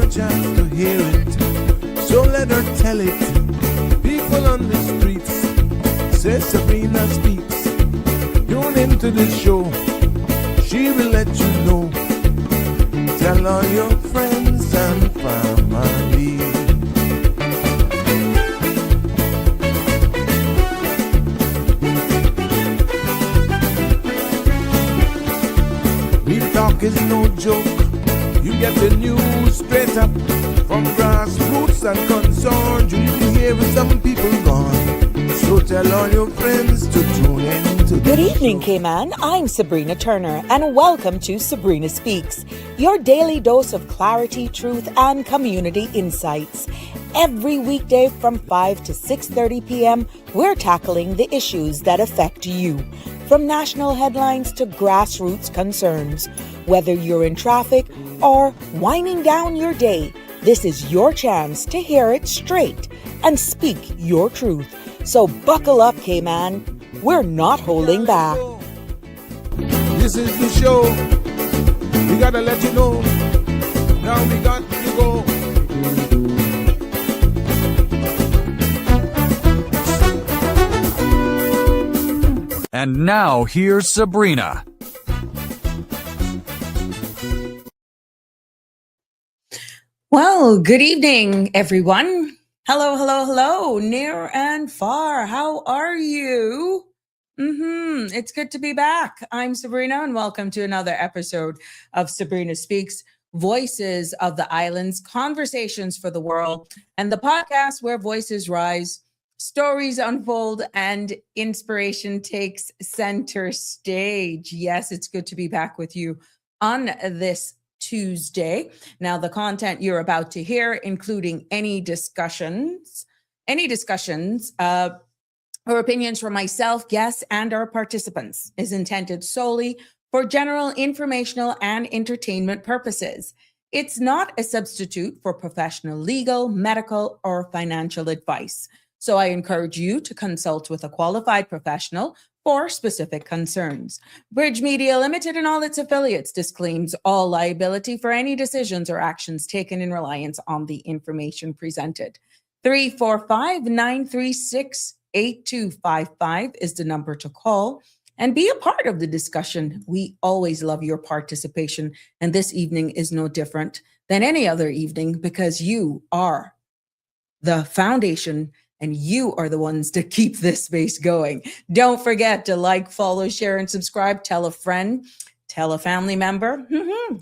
chance to hear it, so let her tell it. People on the streets say Sabrina speaks. Tune into the show, she will let you know. Tell all your friends and family. Real talk is no joke. You get the news straight up from grassroots and concerns. You can hear with some people gone. So tell all your friends to tune in to the Good evening, show. Cayman. I'm Sabrina Turner, and welcome to Sabrina Speaks, your daily dose of clarity, truth, and community insights. Every weekday from 5 to 6:30 p.m., we're tackling the issues that affect you, from national headlines to grassroots concerns. Whether you're in traffic or winding down your day, this is your chance to hear it straight and speak your truth. So buckle up, Cayman. We're not holding back. This is the show. We gotta let you know. Now we got to go. And now here's Sabrina. Well, good evening, everyone. Hello, hello, hello, near and far. How are you? It's good to be back. I'm Sabrina, and welcome to another episode of Sabrina Speaks, Voices of the Islands, Conversations for the World, and the podcast where voices rise, stories unfold, and inspiration takes center stage. Yes, it's good to be back with you on this Tuesday. Now, the content you're about to hear, including any discussions, or opinions from myself, guests, and our participants, is intended solely for general informational and entertainment purposes. It's not a substitute for professional legal, medical, or financial advice. So I encourage you to consult with a qualified professional for specific concerns. Bridge Media Limited and all its affiliates disclaims all liability for any decisions or actions taken in reliance on the information presented. 345-936-8255 is the number to call and be a part of the discussion. We always love your participation, and this evening is no different than any other evening because you are the foundation and you are the ones to keep this space going. Don't forget to like, follow, share, and subscribe. Tell a friend, tell a family member.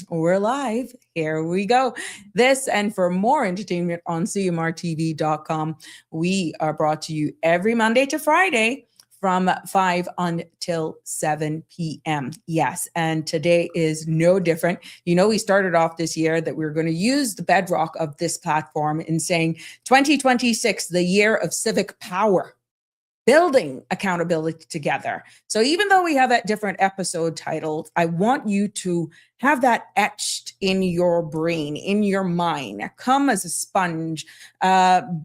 We're live. Here we go. This and for more entertainment on cmrtv.com. We are brought to you every Monday to Friday from 5 until 7 p.m. Yes, and today is no different. You know, we started off this year that we were going to use the bedrock of this platform in saying 2026, the year of civic power, building accountability together. So even though we have that different episode titled, I want you to have that etched in your brain, in your mind. Come as a sponge.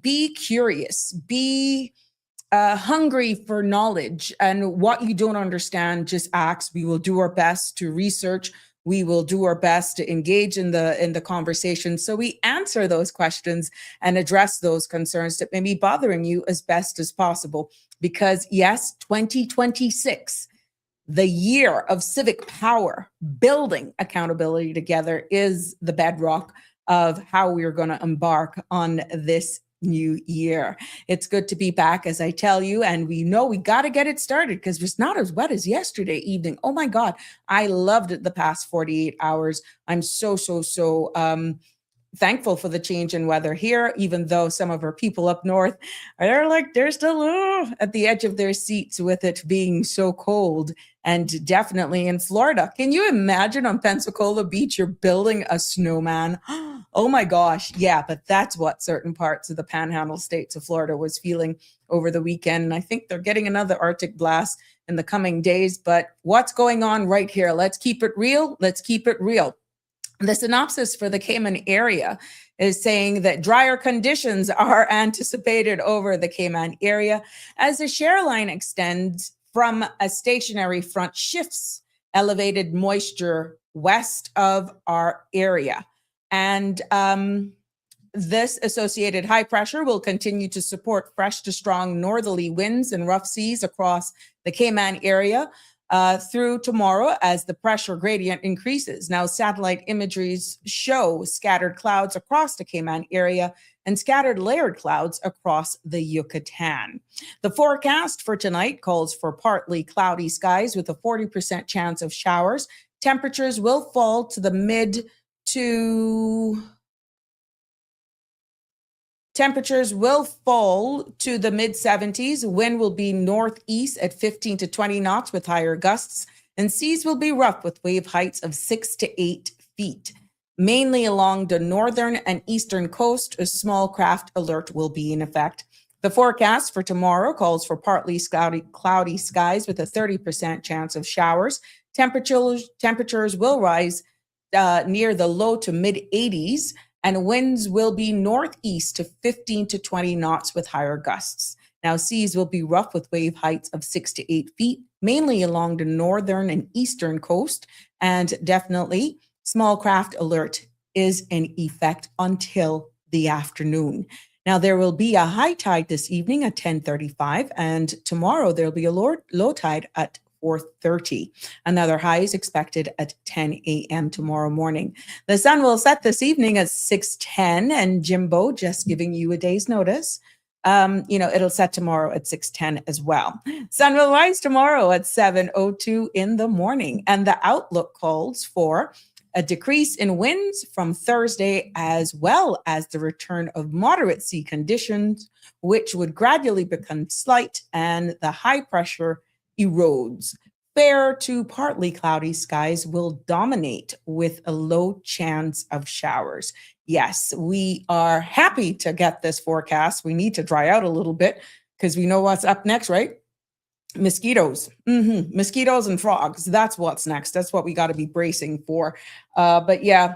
Be curious. Be hungry for knowledge, and what you don't understand, just ask. We will do our best to research. We will do our best to engage in the conversation. So we answer those questions and address those concerns that may be bothering you as best as possible. Because yes, 2026, the year of civic power, building accountability together, is the bedrock of how we're going to embark on this new year. It's good to be back, as I tell you, and we know we got to get it started because it's not as wet as yesterday evening. Oh my God, I loved it the past 48 hours. I'm so thankful for the change in weather here, even though some of our people up north they're still at the edge of their seats with it being so cold. And definitely in Florida. Can you imagine on Pensacola Beach, you're building a snowman? Oh my gosh. Yeah, but that's what certain parts of the panhandle states of Florida was feeling over the weekend. And I think they're getting another Arctic blast in the coming days. But what's going on right here? Let's keep it real. Let's keep it real. The synopsis for the Cayman area is saying that drier conditions are anticipated over the Cayman area as the share line extends from a stationary front shifts elevated moisture west of our area. And this associated high pressure will continue to support fresh to strong northerly winds and rough seas across the Cayman area through tomorrow as the pressure gradient increases. Now, satellite imageries show scattered clouds across the Cayman area and scattered layered clouds across the Yucatan. The forecast for tonight calls for partly cloudy skies with a 40% chance of showers. Temperatures will fall to the mid 70s. Wind will be northeast at 15 to 20 knots with higher gusts, and seas will be rough with wave heights of 6 to 8 feet. Mainly along the northern and eastern coast, a small craft alert will be in effect. The forecast for tomorrow calls for partly cloudy skies with a 30% chance of showers. Temperatures will rise near the low to mid 80s, and winds will be northeast to 15 to 20 knots with higher gusts. Now, seas will be rough with wave heights of 6 to 8 feet, mainly along the northern and eastern coast, and definitely small craft alert is in effect until the afternoon. Now, there will be a high tide this evening at 10:35, and tomorrow there'll be a low tide at 4:30. Another high is expected at 10 a.m. tomorrow morning. The sun will set this evening at 6:10, and Jimbo, just giving you a day's notice, it'll set tomorrow at 6:10 as well. Sun will rise tomorrow at 7:02 in the morning, and the outlook calls for a decrease in winds from Thursday, as well as the return of moderate sea conditions, which would gradually become slight, and the high pressure erodes. Fair to partly cloudy skies will dominate with a low chance of showers. Yes, we are happy to get this forecast. We need to dry out a little bit because we know what's up next, right? Mosquitoes, mosquitoes and frogs. That's what's next. That's what we got to be bracing for. But yeah,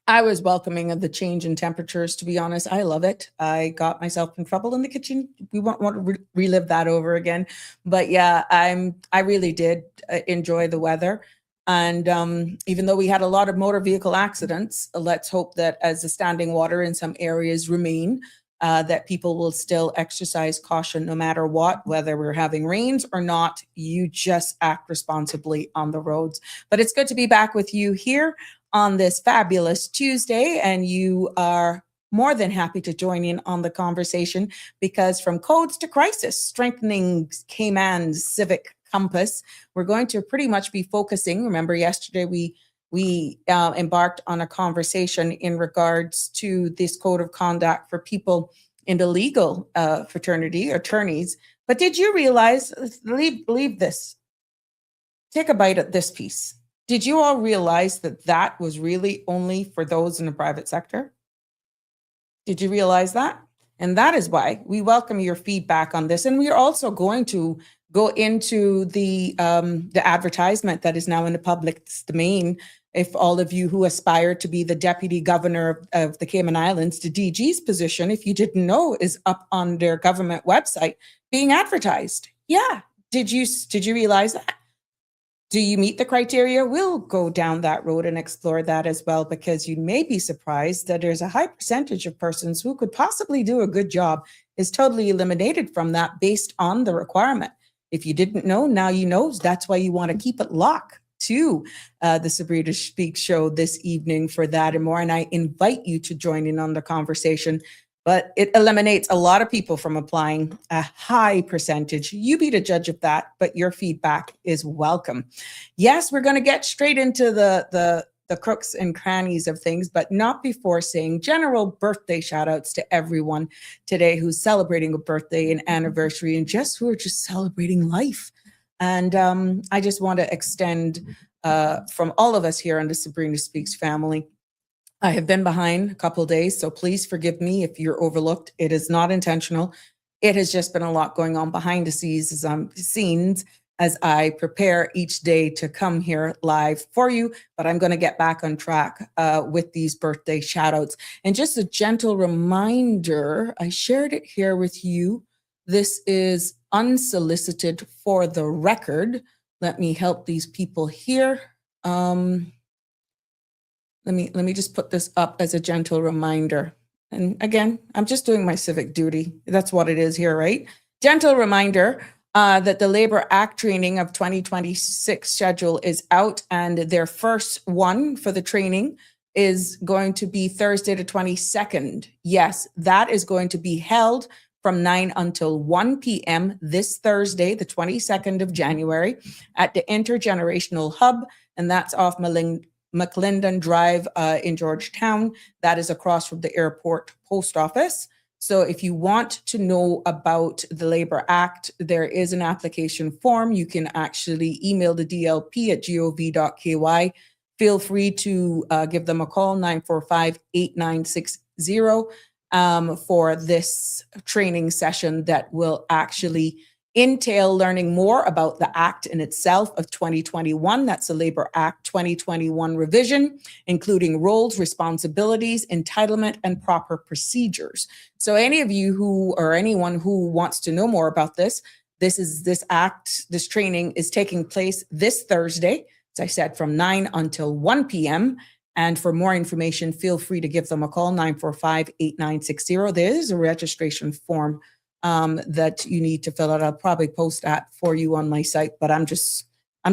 I was welcoming of the change in temperatures. To be honest, I love it. I got myself in trouble in the kitchen. We won't want to relive that over again. But yeah, I really did enjoy the weather. And even though we had a lot of motor vehicle accidents, let's hope that as the standing water in some areas remain, that people will still exercise caution no matter what, whether we're having rains or not. You just act responsibly on the roads. But it's good to be back with you here on this fabulous Tuesday, and you are more than happy to join in on the conversation, because from codes to crisis, strengthening Cayman's civic compass, we're going to pretty much be focusing. Remember, yesterday we embarked on a conversation in regards to this code of conduct for people in the legal fraternity, attorneys. But did you realize, believe this, take a bite at this piece. Did you all realize that that was really only for those in the private sector? Did you realize that? And that is why we welcome your feedback on this. And we are also going to go into the advertisement that is now in the public domain. If all of you who aspire to be the deputy governor of the Cayman Islands, the DG's position, if you didn't know, is up on their government website being advertised. Yeah. Did you realize that? Do you meet the criteria? We'll go down that road and explore that as well, because you may be surprised that there's a high percentage of persons who could possibly do a good job is totally eliminated from that based on the requirement. If you didn't know, now you know. That's why you want to keep it locked to the Sabrina Speaks show this evening for that and more. And I invite you to join in on the conversation. But it eliminates a lot of people from applying, a high percentage. You be the judge of that, but your feedback is welcome. Yes, we're going to get straight into the crooks and crannies of things, but not before saying general birthday shout outs to everyone today who's celebrating a birthday and anniversary, and just who are just celebrating life. And I just want to extend from all of us here on the Sabrina Speaks family. I have been behind a couple of days, so please forgive me if you're overlooked. It is not intentional. It has just been a lot going on behind the scenes as I prepare each day to come here live for you. But I'm going to get back on track with these birthday shout outs. And just a gentle reminder, I shared it here with you. This is unsolicited for the record. Let me help these people here. let me just put this up as a gentle reminder. And again, I'm just doing my civic duty. That's what it is here, right? Gentle reminder that the Labor Act training of 2026 schedule is out, and their first one for the training is going to be Thursday the 22nd. Yes, that is going to be held from 9 until 1 p.m. this Thursday, the 22nd of January, at the Intergenerational Hub, and that's off McClendon Drive in Georgetown. That is across from the airport post office. So if you want to know about the Labor Act, there is an application form. You can actually email the DLP at gov.ky. Feel free to give them a call, 945-8960, for this training session that will actually entail learning more about the Act in itself of 2021. That's the Labor Act 2021 revision, including roles, responsibilities, entitlement, and proper procedures. So any of you who, or anyone who wants to know more about this training is taking place this Thursday, as I said, from 9 until 1 p.m. And for more information, feel free to give them a call, 945-8960. There is a registration form that you need to fill out. I'll probably post that for you on my site, but I'm just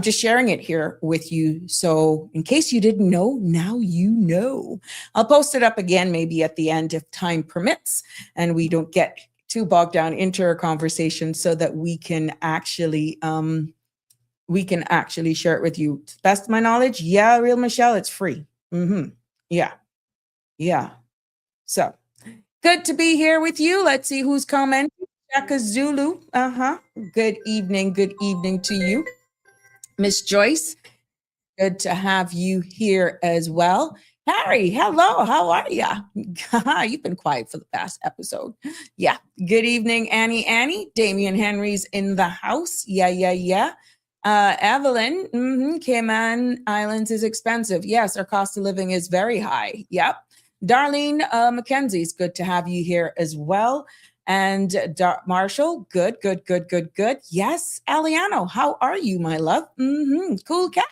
sharing it here with you. So in case you didn't know, now you know. I'll post it up again, maybe at the end if time permits, and we don't get too bogged down into our conversation, so that we can actually share it with you. To the best of my knowledge, yeah, Real Michelle, it's free. Yeah. So good to be here with you. Let's see who's commenting. Shaka Zulu. Good evening to you. Miss Joyce, good to have you here as well. Harry, hello, how are you? You've been quiet for the past episode. Yeah, good evening, Annie. Damian Henry's in the house. Yeah. Evelyn, Cayman Islands is expensive. Yes, our cost of living is very high. Yep. Darlene Mackenzie's good to have you here as well. And Marshall, good. Yes, Aliano, how are you, my love? Cool cat.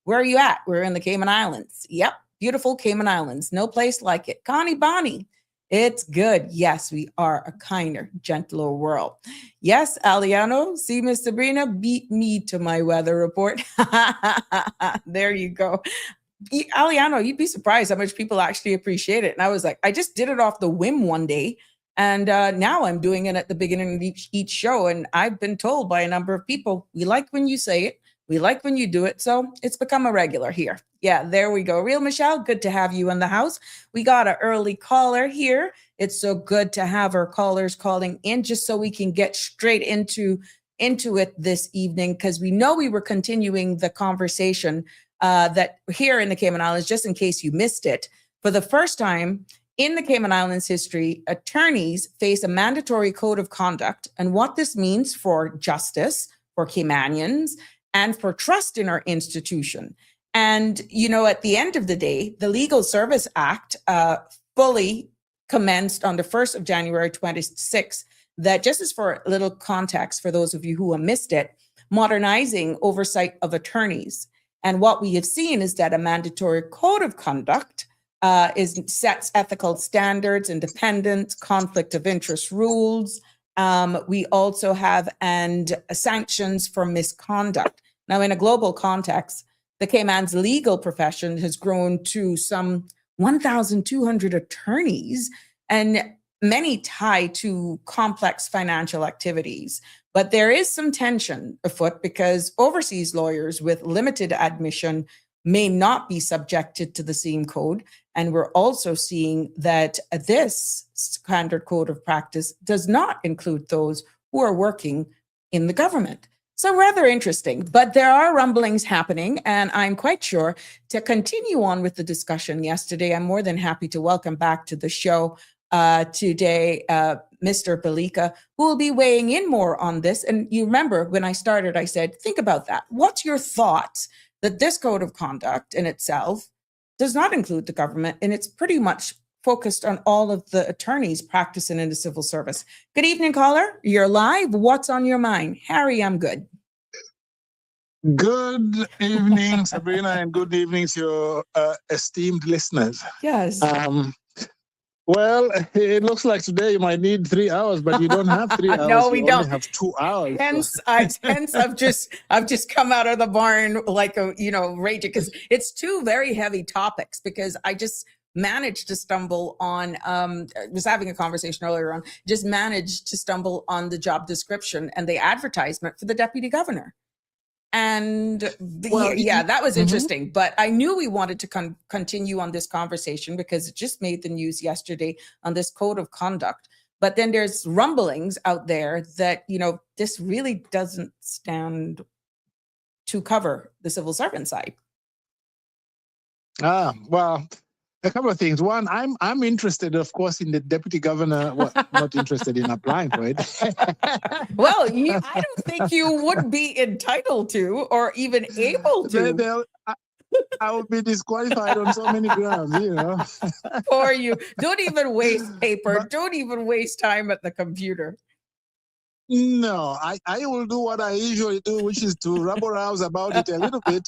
Where are you at? We're in the Cayman Islands. Yep, beautiful Cayman Islands. No place like it. Connie Bonnie, it's good. Yes, we are a kinder, gentler world. Yes, Aliano, see Miss Sabrina, beat me to my weather report. There you go. Aliano, you'd be surprised how much people actually appreciate it. And I was like, I just did it off the whim one day. And now I'm doing it at the beginning of each show. And I've been told by a number of people, we like when you say it. We like when you do it. So it's become a regular here. Yeah, there we go. Real Michelle, good to have you in the house. We got an early caller here. It's so good to have our callers calling in, just so we can get straight into it this evening, because we know we were continuing the conversation that here in the Cayman Islands, just in case you missed it. For the first time in the Cayman Islands history, attorneys face a mandatory code of conduct, and what this means for justice, for Caymanians, and for trust in our institution. And, at the end of the day, the Legal Service Act fully commenced on the 1st of January 26, that just as for a little context for those of you who have missed it, modernizing oversight of attorneys. And what we have seen is that a mandatory code of conduct sets ethical standards, independence, conflict of interest rules. We also have sanctions for misconduct. Now, in a global context, the Cayman's legal profession has grown to some 1,200 attorneys, and many tied to complex financial activities. But there is some tension afoot, because overseas lawyers with limited admission may not be subjected to the same code. And we're also seeing that this standard code of practice does not include those who are working in the government. So rather interesting, but there are rumblings happening, and I'm quite sure to continue on with the discussion yesterday, I'm more than happy to welcome back to the show today, Mr. Balika, who will be weighing in more on this. And you remember when I started, I said, think about that. What's your thoughts that this code of conduct in itself does not include the government, and it's pretty much focused on all of the attorneys practicing in the civil service? Good evening, caller. You're live. What's on your mind? Harry, I'm good. Good evening, Sabrina, and good evening to your esteemed listeners. Yes. Well, it looks like today you might need 3 hours, but you don't have 3 hours. No, we you don't. only have 2 hours. Hence, I've just come out of the barn like a raging, because it's two very heavy topics. Because I just managed to stumble on was having a conversation earlier on. Just managed to stumble on the job description and the advertisement for the deputy governor. And that was interesting. But I knew we wanted to continue on this conversation because it just made the news yesterday on this code of conduct. But then there's rumblings out there that, this really doesn't stand to cover the civil servant side. Well, a couple of things. One, I'm interested, of course, in the deputy governor. Well, not interested in applying for it. Well, I don't think you would be entitled to or even able to. I would be disqualified on so many grounds, For you. Don't even waste paper. Don't even waste time at the computer. No, I will do what I usually do, which is to rubber-rouse about it a little bit,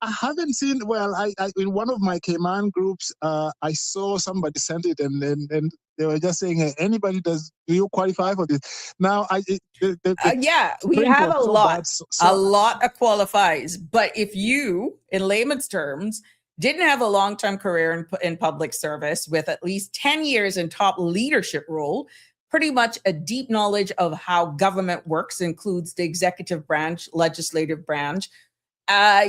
I haven't seen, I in one of my Cayman groups, I saw somebody sent it and they were just saying, anybody do you qualify for this? Now, we have a lot of qualifies. But if you, in layman's terms, didn't have a long-term career in public service with at least 10 years in top leadership role, pretty much a deep knowledge of how government works, includes the executive branch, legislative branch,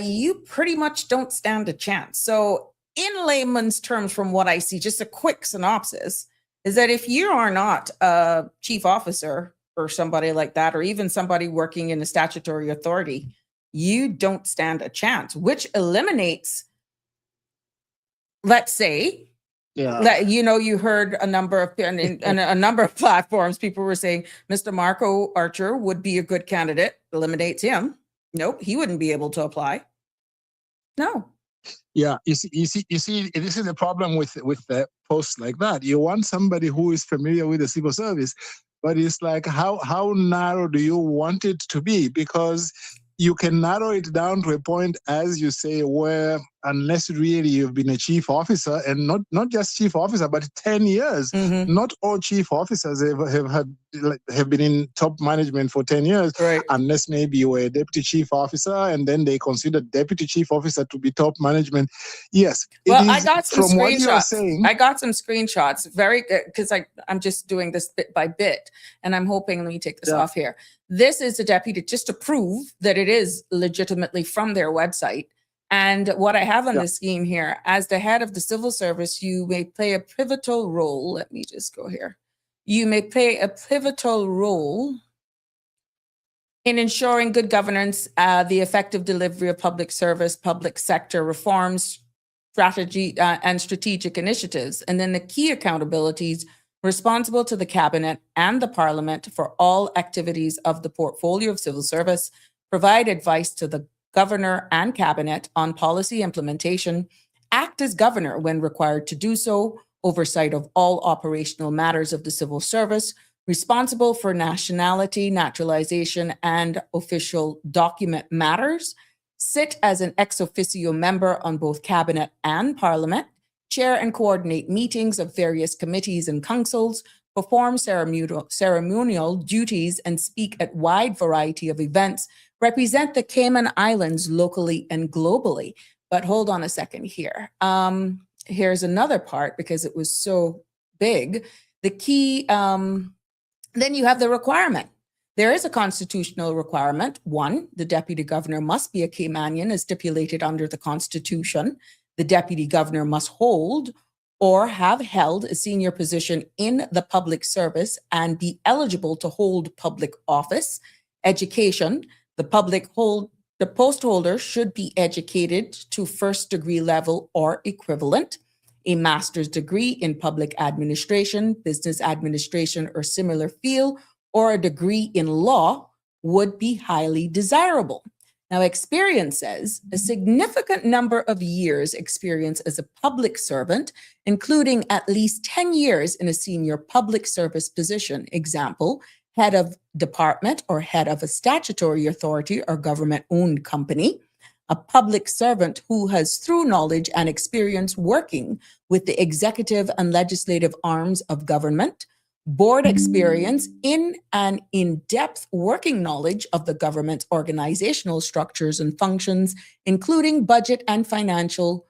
you pretty much don't stand a chance. So in layman's terms, from what I see, just a quick synopsis, is that if you are not a chief officer or somebody like that, or even somebody working in a statutory authority, you don't stand a chance, which eliminates, let's say, you heard a number of a number of platforms, people were saying Mr. Marco Archer would be a good candidate. Eliminates him. Nope, he wouldn't be able to apply. No. Yeah, you see, this is the problem with the posts like that. You want somebody who is familiar with the civil service, but it's like, how narrow do you want it to be? Because you can narrow it down to a point, as you say, where unless really you've been a chief officer, and not just chief officer, but 10 years, not all chief officers have been in top management for 10 years, right? Unless maybe you were a deputy chief officer, and then they consider deputy chief officer to be top management. Yes. Well, I got some from screenshots. What you're saying, I got some screenshots, very good, because I'm just doing this bit by bit, and I'm hoping, let me take this off here. This is a deputy, just to prove that it is legitimately from their website. And what I have on the scheme here, as the head of the civil service, you may play a pivotal role. Let me just go here. You may play a pivotal role in ensuring good governance, the effective delivery of public service, public sector reforms, strategy, and strategic initiatives. And then the key accountabilities responsible to the cabinet and the parliament for all activities of the portfolio of civil service, provide advice to the governor and cabinet on policy implementation, act as governor when required to do so, oversight of all operational matters of the civil service, responsible for nationality, naturalization, and official document matters, sit as an ex officio member on both cabinet and parliament, chair and coordinate meetings of various committees and councils, perform ceremonial duties, and speak at wide variety of events, represent the Cayman Islands locally and globally. But hold on a second here. Here's another part, because it was so big. The key, then you have the requirement. There is a constitutional requirement. 1, the deputy governor must be a Caymanian as stipulated under the Constitution. The deputy governor must hold or have held a senior position in the public service and be eligible to hold public office. Education, the post holder should be educated to first degree level or equivalent. A master's degree in public administration, business administration, or similar field, or a degree in law would be highly desirable. Now, experience says a significant number of years experience as a public servant, including at least 10 years in a senior public service position. Example, head of department or head of a statutory authority or government-owned company, a public servant who has through knowledge and experience working with the executive and legislative arms of government, board experience in an in-depth working knowledge of the government's organizational structures and functions, including budget and financial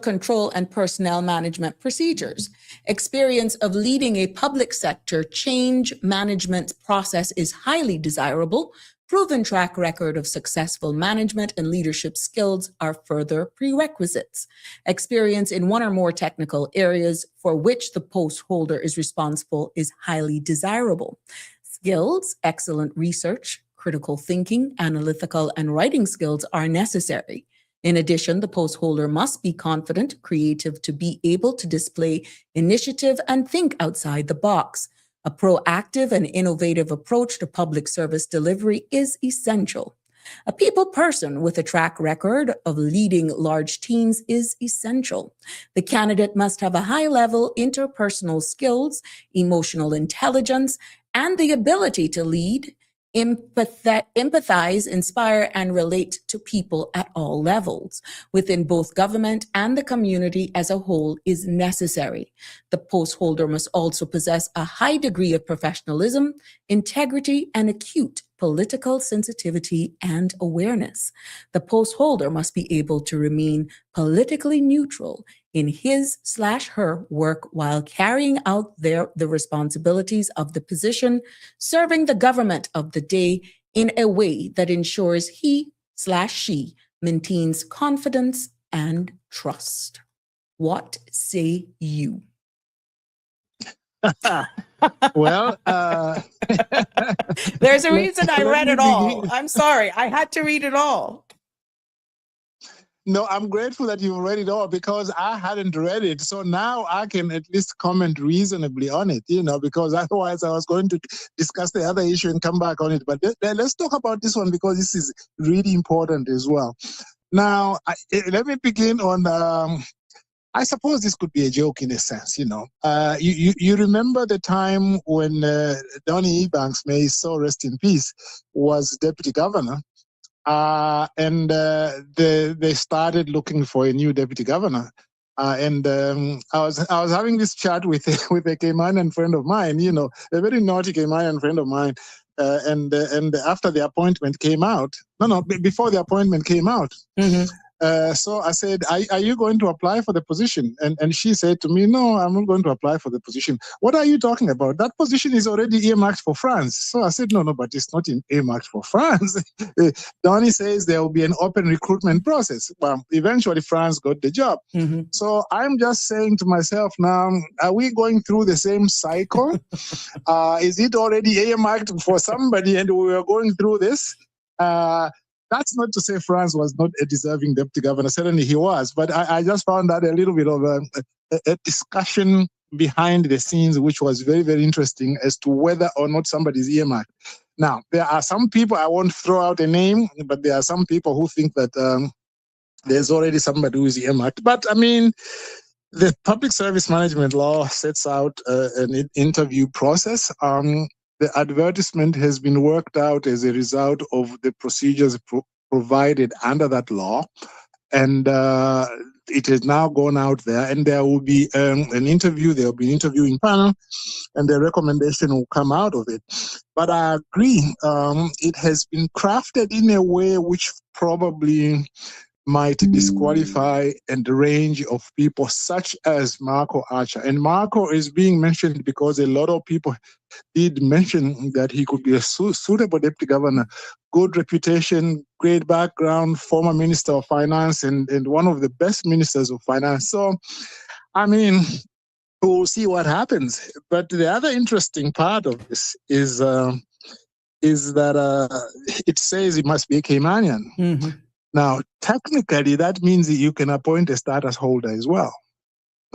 control and personnel management procedures. Experience of leading a public sector change management process is highly desirable. Proven track record of successful management and leadership skills are further prerequisites. Experience in one or more technical areas for which the post holder is responsible is highly desirable. Skills, excellent research, critical thinking, analytical, and writing skills are necessary. In addition, the post holder must be confident, creative to be able to display initiative and think outside the box. A proactive and innovative approach to public service delivery is essential. A people person with a track record of leading large teams is essential. The candidate must have a high-level interpersonal skills, emotional intelligence, and the ability to lead, empathize, inspire, and relate to people at all levels within both government and the community as a whole is necessary. The post holder must also possess a high degree of professionalism, integrity, and acute political sensitivity and awareness. The post holder must be able to remain politically neutral in his/her work while carrying out the responsibilities of the position, serving the government of the day in a way that ensures he/she maintains confidence and trust. What say you? Well, There's a reason I let read me it all. begin. I'm sorry. I had to read it all. No, I'm grateful that you read it all because I hadn't read it. So now I can at least comment reasonably on it, because otherwise I was going to discuss the other issue and come back on it. But let's talk about this one because this is really important as well. Now, let me begin on, I suppose this could be a joke in a sense, You remember the time when Donny Ebanks, may his soul rest in peace, was deputy governor. And they started looking for a new deputy governor. And I was having this chat with a Caymanian friend of mine, a very naughty Caymanian friend of mine. And after the appointment came out, before the appointment came out. Mm-hmm. So I said, are you going to apply for the position? And she said to me, no, I'm not going to apply for the position. What are you talking about? That position is already earmarked for France. So I said, no, but it's not earmarked for France. Donny says there will be an open recruitment process. Well, eventually France got the job. Mm-hmm. So I'm just saying to myself now, are we going through the same cycle? Is it already earmarked for somebody and we are going through this? That's not to say France was not a deserving deputy governor. Certainly he was. But I just found that a little bit of a discussion behind the scenes, which was very, very interesting as to whether or not somebody's earmarked. Now, there are some people, I won't throw out a name, but there are some people who think that there's already somebody who is earmarked. But, I mean, the public service management law sets out an interview process. The advertisement has been worked out as a result of the procedures provided under that law. And it has now gone out there. And there will be an interview. There will be an interviewing panel. And the recommendation will come out of it. But I agree. It has been crafted in a way which probably might disqualify and the range of people such as Marco Archer. And Marco is being mentioned because a lot of people did mention that he could be a suitable deputy governor, good reputation, great background, former minister of finance, and one of the best ministers of finance. So, I mean, we'll see what happens. But the other interesting part of this is that it says it must be a Caymanian. Mm-hmm. Now, technically, that means that you can appoint a status holder as well,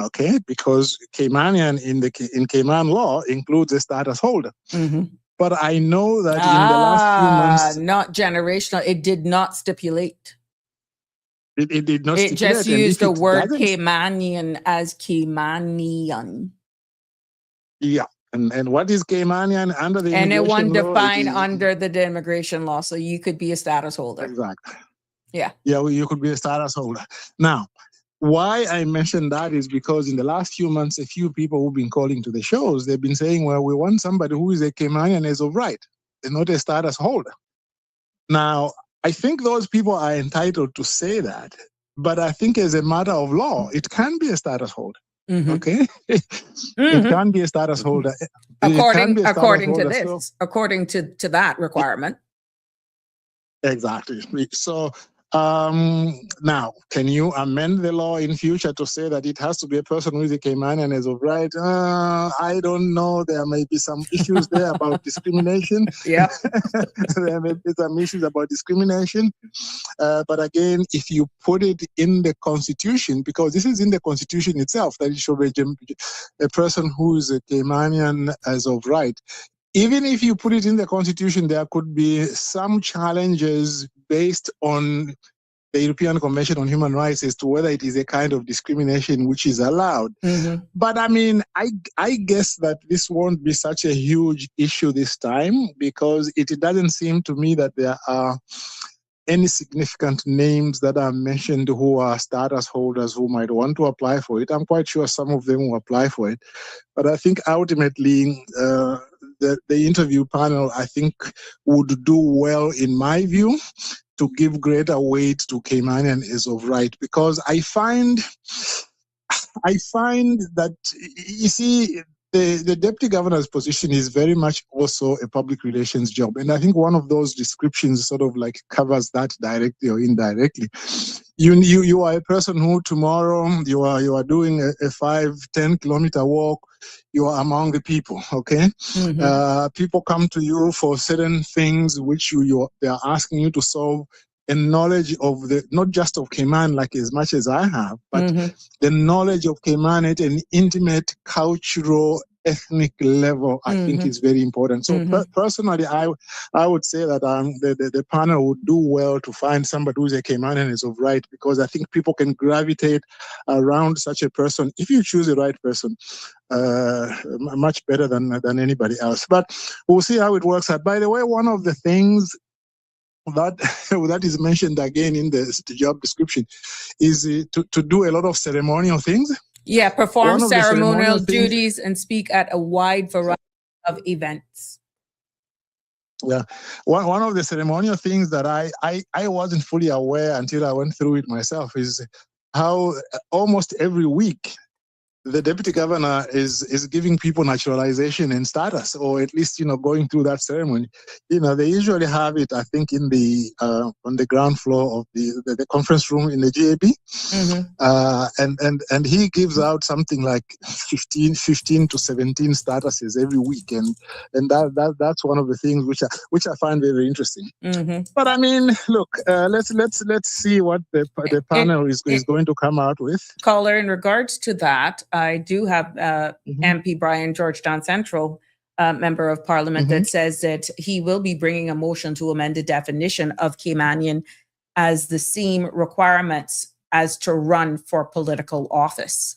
okay? Because Caymanian in Cayman law includes a status holder. Mm-hmm. But I know that in the last few months, not generational. It did not stipulate. it did not. It just used the word doesn't- Caymanian as Caymanian. Yeah. And what is Caymanian under the Anyone immigration law? It defined is- under the immigration law, so you could be a status holder. Exactly. Yeah. Yeah, well, you could be a status holder. Now, why I mentioned that is because in the last few months, a few people who've been calling to the shows, they've been saying, well, we want somebody who is a Caymanian as of right, and not a status holder. Now, I think those people are entitled to say that, but I think as a matter of law, it can be a status holder. Mhm. Okay? It Mhm. can be a status holder. It can According be a status according to holder, this, so- according to that requirement. Exactly. So now, can you amend the law in future to say that it has to be a person who is a Caymanian as of right? I don't know. There may be some issues there about discrimination. Yeah. There may be some issues about discrimination. But again, if you put it in the Constitution, because this is in the Constitution itself, that it should be a person who is a Caymanian as of right. Even if you put it in the Constitution, there could be some challenges based on the European Convention on Human Rights as to whether it is a kind of discrimination which is allowed. Mhm. But I mean, I guess that this won't be such a huge issue this time, because it doesn't seem to me that there are any significant names that are mentioned who are status holders who might want to apply for it. I'm quite sure some of them will apply for it. But I think ultimately, the interview panel, I think, would do well, in my view, to give greater weight to Caymanian as of right, because I find that, you see, the deputy governor's position is very much also a public relations job. And I think one of those descriptions sort of like covers that directly or indirectly. You are a person who tomorrow you are doing a 5-10 kilometer walk. You are among the people, okay? Mhm. People come to you for certain things which they are asking you to solve, and knowledge of not just of Cayman, like as much as I have, but Mhm. the knowledge of Cayman at an intimate cultural, ethnic level, I think Mhm. is very important. So Mhm. personally, I would say that the panel would do well to find somebody who's a Caymanian as of right, because I think people can gravitate around such a person if you choose the right person. Much better than anybody else. But we'll see how it works out. By the way, one of the things that is mentioned again in the job description is to do a lot of ceremonial things. Yeah, perform One of the ceremonial ceremonial things- duties and speak at a wide variety of events. Yeah, one of the ceremonial things that I wasn't fully aware until I went through it myself is how almost every week the deputy governor is giving people naturalization and status, or at least, going through that ceremony. They usually have it, I think, in the on the ground floor of the conference room in the GAP. Mhm. And he gives out something like 15 to 17 statuses every week, and that's one of the things which I find very interesting. Mhm. But I mean, look, let's see what the panel is going to come out with. Caller, in regards to that, I do have Mhm. MP Brian, Georgetown Central, member of parliament, that says that he will be bringing a motion to amend the definition of Caymanian as the same requirements as to run for political office.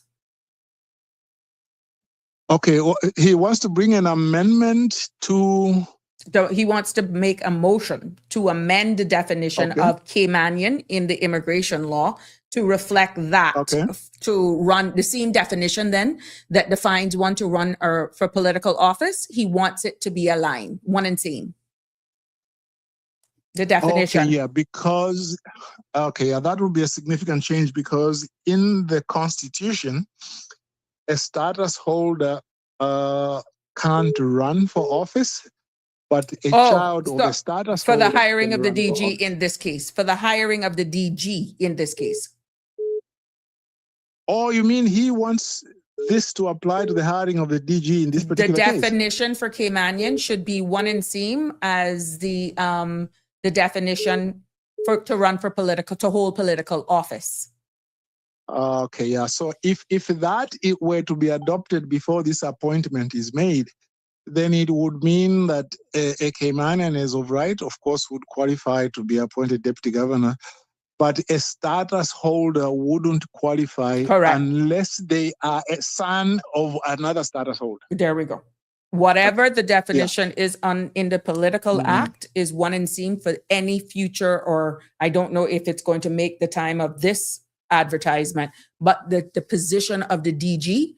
Okay, well, he wants to bring an amendment to. So he wants to make a motion to amend the definition Okay. of Caymanian in the immigration law to reflect that, Okay. to run the same definition then that defines one to run or for political office. He wants it to be aligned, one and same. The definition. Okay, yeah, because that would be a significant change, because in the Constitution, a status holder can't run for office, but a child of a status for holder the hiring can of the run for DG office. in this case, for the hiring of the DG in this case. Oh, you mean he wants this to apply to the hiring of the DG in this The particular case? definition for Caymanian should be one and same as the definition to run for to hold political office. Okay, yeah. So if that it were to be adopted before this appointment is made, then it would mean that a Caymanian as of right, of course, would qualify to be appointed deputy governor, but a status holder wouldn't qualify. Correct. Unless they are a son of another status holder. There we go. Whatever the definition is in the political act is one and same for any future, or I don't know if it's going to make the time of this advertisement, but the position of the DG,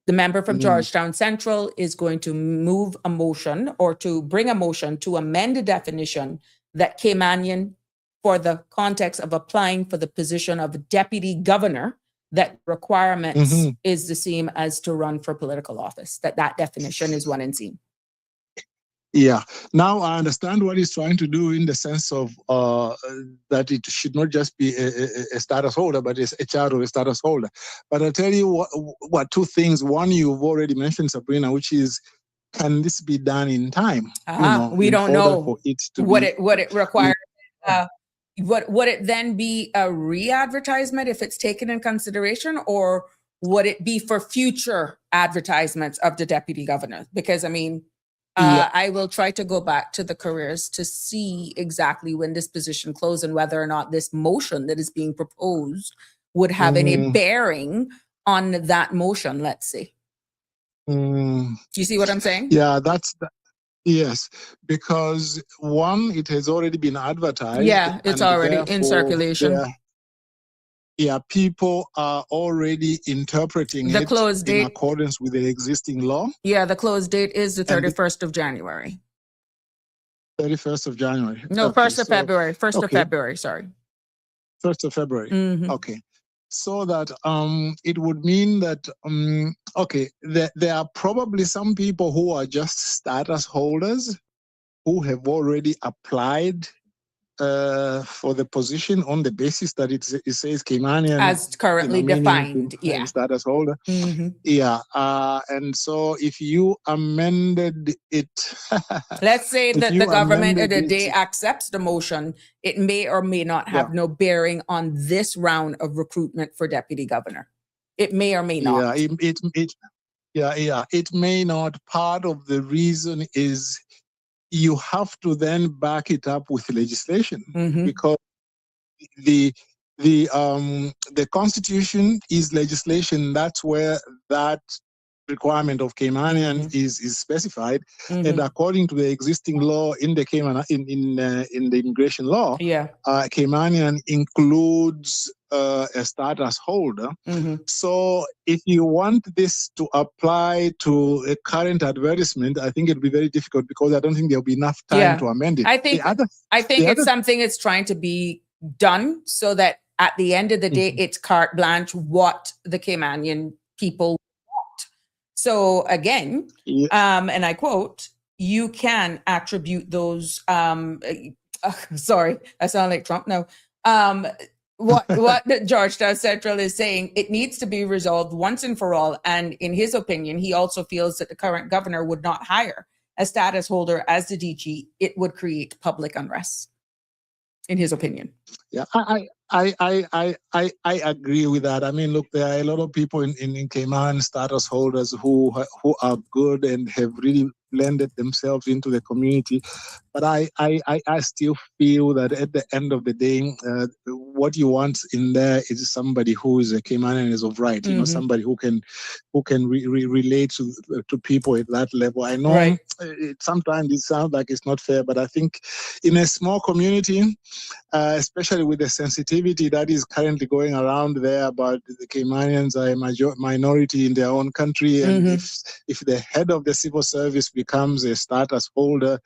the member from Georgetown Central, is going to move a motion or to bring a motion to amend the definition that Caymanian, for the context of applying for the position of deputy governor, that requirements is the same as to run for political office, that definition is one and same. Yeah. Now I understand what he's trying to do in the sense of that it should not just be a status holder, but it's a child of a status holder. But I'll tell you what two things. One, you've already mentioned, Sabrina, which is, can this be done in time? We don't know for it to what it requires. Would it then be a re-advertisement if it's taken in consideration, or would it be for future advertisements of the deputy governor? Because I mean, I will try to go back to the careers to see exactly when this position closed and whether or not this motion that is being proposed would have any bearing on that motion. Let's see. You see what I'm saying? Yeah, yes, because one, it has already been advertised. Yeah, it's already in circulation. People are already interpreting the it close date in accordance with the existing law. Yeah, the close date is the 31st of January. 31st of January. No, okay, 1st of February. 1st of February, sorry. 1st of February. Okay. So that it would mean that, there are probably some people who are just status holders who have already applied for the position on the basis that it says Caymanian as currently defined, status holder. And so if you amended it, let's say that the government of the day accepts the motion, it may or may not have no bearing on this round of recruitment for deputy governor. It may or may not. It may not. Part of the reason is you have to then back it up with legislation, because the Constitution is legislation. That's where that requirement of Caymanian is specified, and according to the existing law in the Cayman in the immigration law, Caymanian includes a status holder. So if you want this to apply to a current advertisement, I think it'll be very difficult, because I don't think there'll be enough time to amend it. I think it's something that's trying to be done so that at the end of the day, it's carte blanche what the Caymanian people want. So again, and I quote, you can attribute those, sorry, I sound like Trump now. What the Georgetown Central is saying, it needs to be resolved once and for all. And in his opinion, he also feels that the current governor would not hire a status holder as the DG. It would create public unrest, in his opinion. Yeah, I agree with that. I mean, look, there are a lot of people in Cayman, status holders who are good and have really blended themselves into the community. But I still feel that at the end of the day, what you want in there is somebody who is a Caymanian is of right. You know, somebody who can relate to people at that level. I know sometimes it sounds like it's not fair, but I think in a small community, especially with the sensitivity that is currently going around there about the Caymanians are a minority in their own country, and if the head of the civil service becomes a status holder,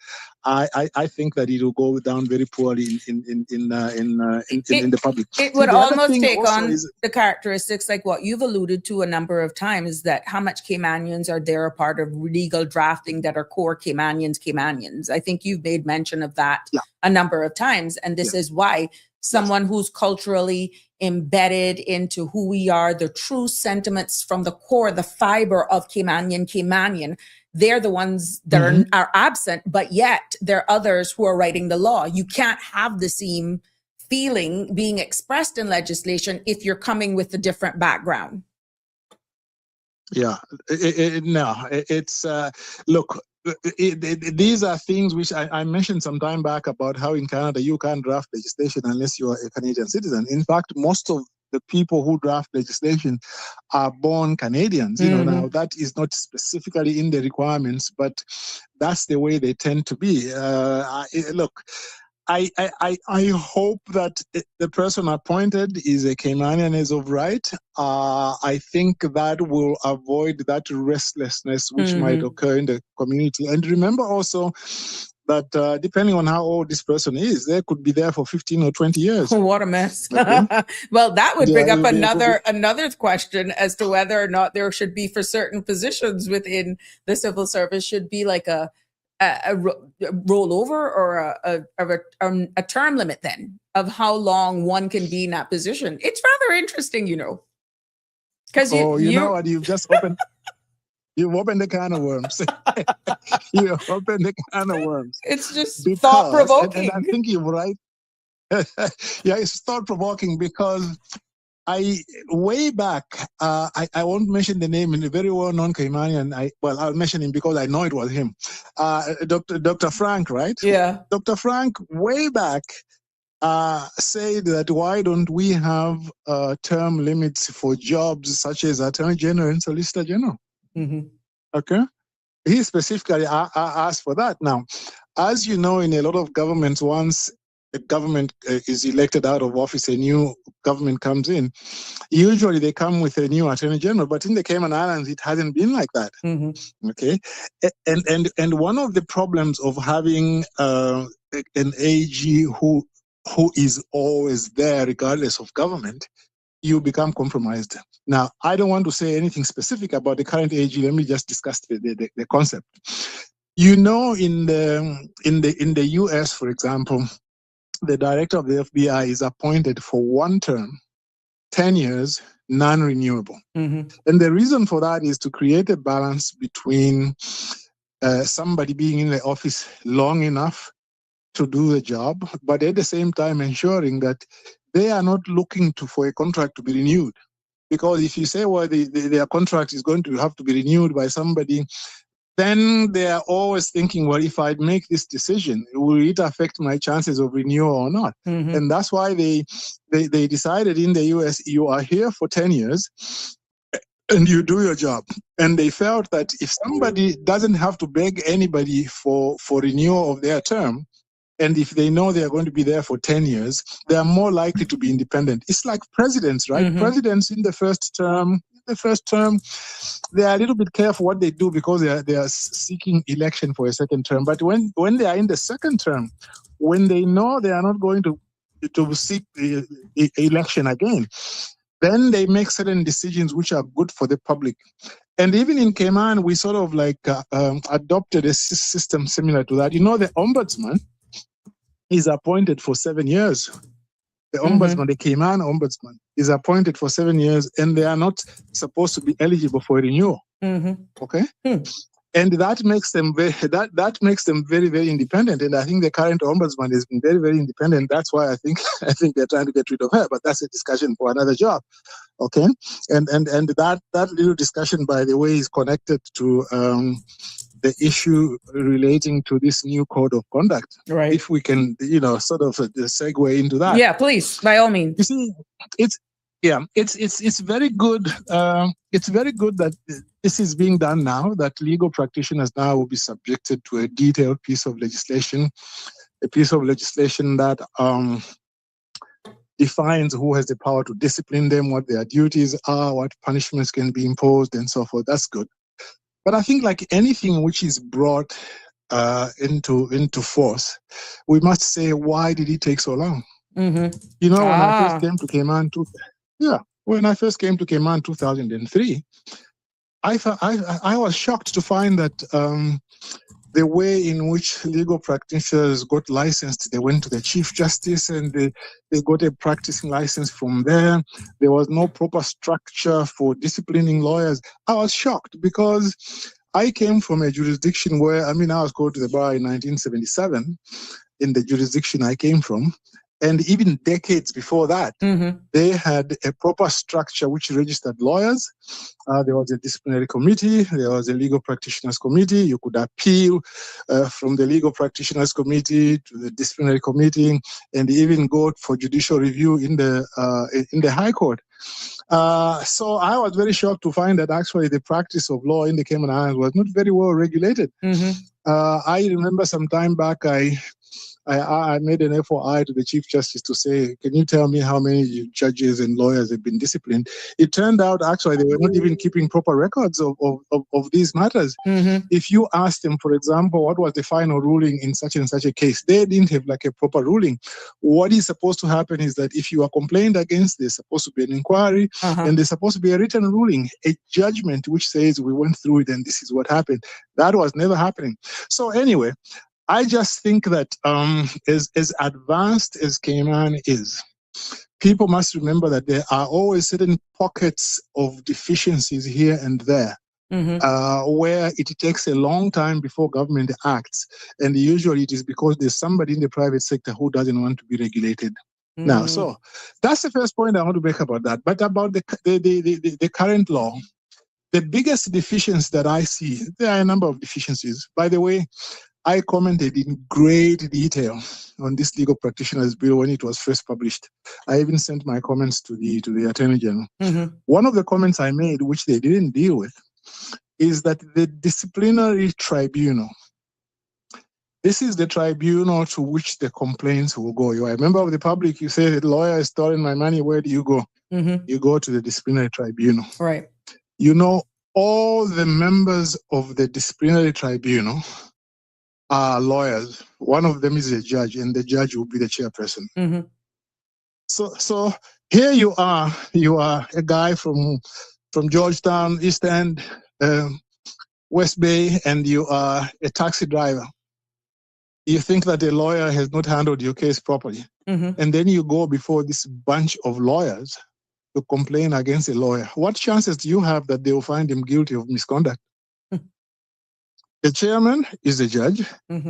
I think that it will go down very poorly in the public. It would almost take on the characteristics like what you've alluded to a number of times, that how much Caymanians are there a part of legal drafting that are core Caymanians. I think you've made mention of that a number of times. And this is why someone who's culturally embedded into who we are, the true sentiments from the core, the fiber of Caymanian, they're the ones that are absent, but yet there are others who are writing the law. You can't have the same feeling being expressed in legislation if you're coming with a different background. Yeah, look, these are things which I mentioned some time back about how in Canada you can't draft legislation unless you are a Canadian citizen. In fact, most of the people who draft legislation are born Canadians. Now that is not specifically in the requirements, but that's the way they tend to be. Look, I hope that the person appointed is a Caymanian as of right. I think that will avoid that restlessness which might occur in the community. And remember also that depending on how old this person is, they could be there for 15 or 20 years. What a mess. Okay. Well, that would bring up Yeah, another question as to whether or not there should be, for certain positions within the civil service, should be like a rollover or a term limit then of how long one can be in that position. It's rather interesting, because you know what, you've opened the can of worms. You opened the can of worms. It's just thought-provoking. And I think you're right. Yeah, it's thought-provoking because way back, I won't mention the name, in a very well-known Caymanian. I'll mention him because I know it was him. Dr. Frank, right? Yeah. Dr. Frank, way back, said that why don't we have term limits for jobs such as Attorney General and Solicitor General? Okay? He specifically asked for that. Now, as you know, in a lot of governments, once a government is elected out of office, a new government comes in, usually they come with a new Attorney General, but in the Cayman Islands, it hasn't been like that. Okay? And one of the problems of having an AG who is always there regardless of government, you become compromised. Now, I don't want to say anything specific about the current AG. Let me just discuss the concept. In the US, for example, the director of the FBI is appointed for one term, 10 years, non-renewable. And the reason for that is to create a balance between somebody being in the office long enough to do the job, but at the same time ensuring that they are not looking for a contract to be renewed. Because if you say, well, their contract is going to have to be renewed by somebody, then they are always thinking, well, if I make this decision, will it affect my chances of renewal or not? And that's why they decided in the US, you are here for 10 years and you do your job. And they felt that if somebody doesn't have to beg anybody for renewal of their term, and if they know they are going to be there for 10 years, they are more likely to be independent. It's like presidents, right? Presidents in the first term, they are a little bit careful what they do because they are seeking election for a second term. But when they are in the second term, when they know they are not going to seek election again, then they make certain decisions which are good for the public. And even in Cayman, we sort of adopted a system similar to that. The ombudsman is appointed for 7 years. The ombudsman, the Cayman ombudsman, is appointed for 7 years, and they are not supposed to be eligible for renewal. Okay, and that makes them very, very independent. And I think the current ombudsman has been very, very independent. That's why I think they're trying to get rid of her. But that's a discussion for another job. Okay, and that little discussion, by the way, is connected to the issue relating to this new code of conduct. Right. If we can, sort of segue into that. Yeah, please, by all means. You see, it's very good. It's very good that this is being done now, that legal practitioners now will be subjected to a detailed piece of legislation, that defines who has the power to discipline them, what their duties are, what punishments can be imposed, and so forth. That's good. But I think, like anything which is brought into force, we must say, why did it take so long? When I first came to Cayman, when I first came to Cayman 2003, I was shocked to find that the way in which legal practitioners got licensed, they went to the Chief Justice and they got a practicing license from there. There was no proper structure for disciplining lawyers. I was shocked because I came from a jurisdiction where, I was going to the bar in 1977 in the jurisdiction I came from. And even decades before that, Mm-hmm. they had a proper structure which registered lawyers. There was a disciplinary committee. There was a legal practitioners committee. You could appeal from the legal practitioners committee to the disciplinary committee, and even go for judicial review in the High Court. So I was very shocked to find that actually the practice of law in the Cayman Islands was not very well regulated. Mm-hmm. I remember some time back, I made an FOI to the Chief Justice to say, can you tell me how many judges and lawyers have been disciplined? It turned out actually they were not even keeping proper records of these matters. Mm-hmm. If you ask them, for example, what was the final ruling in such and such a case, they didn't have like a proper ruling. What is supposed to happen is that if you are complained against, there's supposed to be an inquiry, and there's supposed to be a written ruling, a judgment which says we went through it and this is what happened. That was never happening. So anyway, I just think that as advanced as Cayman is, people must remember that there are always certain pockets of deficiencies here and there, where it takes a long time before government acts. And usually it is because there's somebody in the private sector who doesn't want to be regulated. Now, so that's the first point I want to make about that. But about the current law, the biggest deficiency that I see, there are a number of deficiencies. By the way, I commented in great detail on this legal practitioners bill when it was first published. I even sent my comments to the Attorney General. One of the comments I made, which they didn't deal with, is that the disciplinary tribunal, this is the tribunal to which the complaints will go. You are a member of the public, you say the lawyer has stolen my money, where do you go? You go to the disciplinary tribunal. Right. You know, all the members of the disciplinary tribunal are lawyers. One of them is a judge, and the judge will be the chairperson. So here you are a guy from Georgetown, East End, West Bay, and you are a taxi driver. You think that a lawyer has not handled your case properly, and then you go before this bunch of lawyers to complain against a lawyer. What chances do you have that they will find him guilty of misconduct? The chairman is a judge.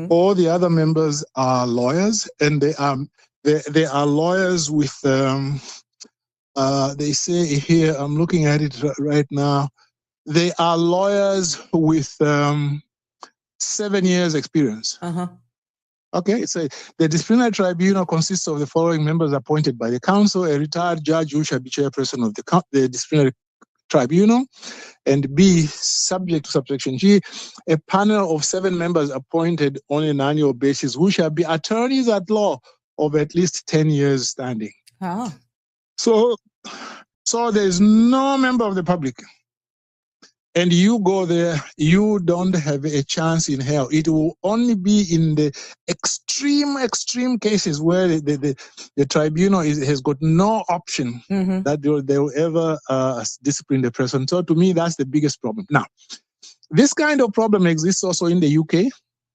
All the other members are lawyers, and they are lawyers with, they say here, I'm looking at it right now, they are lawyers with 7 years experience. Okay, so the disciplinary tribunal consists of the following members appointed by the council: a retired judge who shall be chairperson of the disciplinary tribunal, and B, subject to subsection G, a panel of 7 members appointed on an annual basis who shall be attorneys at law of at least 10 years standing. So there's no member of the public. And you go there, you don't have a chance in hell. It will only be in the extreme cases where the tribunal has got no option that they will ever discipline the person. So to me, that's the biggest problem. Now, this kind of problem exists also in the UK,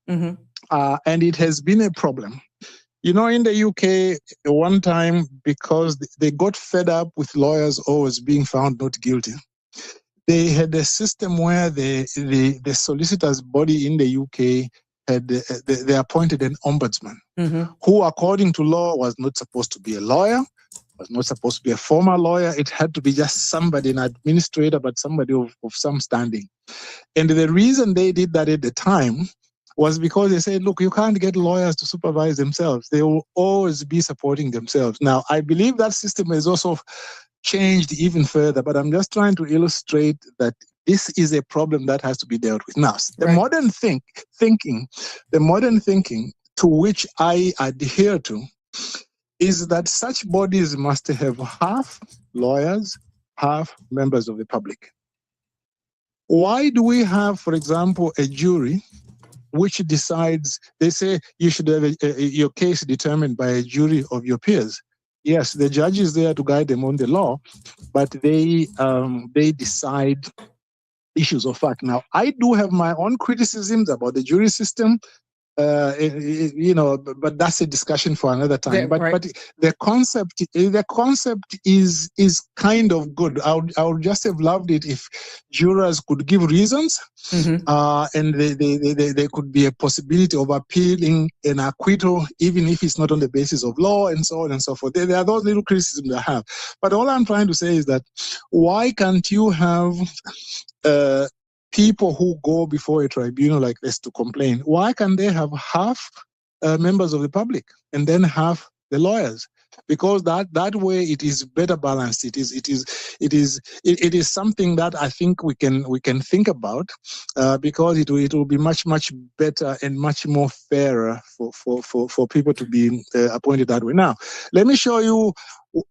and it has been a problem. You know, in the UK, one time, because they got fed up with lawyers always being found not guilty, they had a system where the solicitors body in the UK had they appointed an ombudsman who, according to law, was not supposed to be a lawyer, was not supposed to be a former lawyer. It had to be just somebody, an administrator, but somebody of some standing. And the reason they did that at the time was because they said, look, you can't get lawyers to supervise themselves. They will always be supporting themselves. Now, I believe that system has also changed even further, but I'm just trying to illustrate that this is a problem that has to be dealt with. Now, the modern thinking to which I adhere to is that such bodies must have half lawyers, half members of the public. Why do we have, for example, a jury which decides, they say you should have your case determined by a jury of your peers? Yes, the judge is there to guide them on the law, but they decide issues of fact. Now, I do have my own criticisms about the jury system, but that's a discussion for another time. But Right. but the concept is kind of good. I would just have loved it if jurors could give reasons, Mhm. and there could be a possibility of appealing an acquittal, even if it's not on the basis of law, and so on and so forth. There are those little criticisms I have. But all I'm trying to say is that why can't you have people who go before a tribunal like this to complain? Why can't they have half members of the public and then half the lawyers? Because that way it is better balanced. It is something that I think we can think about, because it will be much better and much more fairer for people to be appointed that way. Now, let me show you.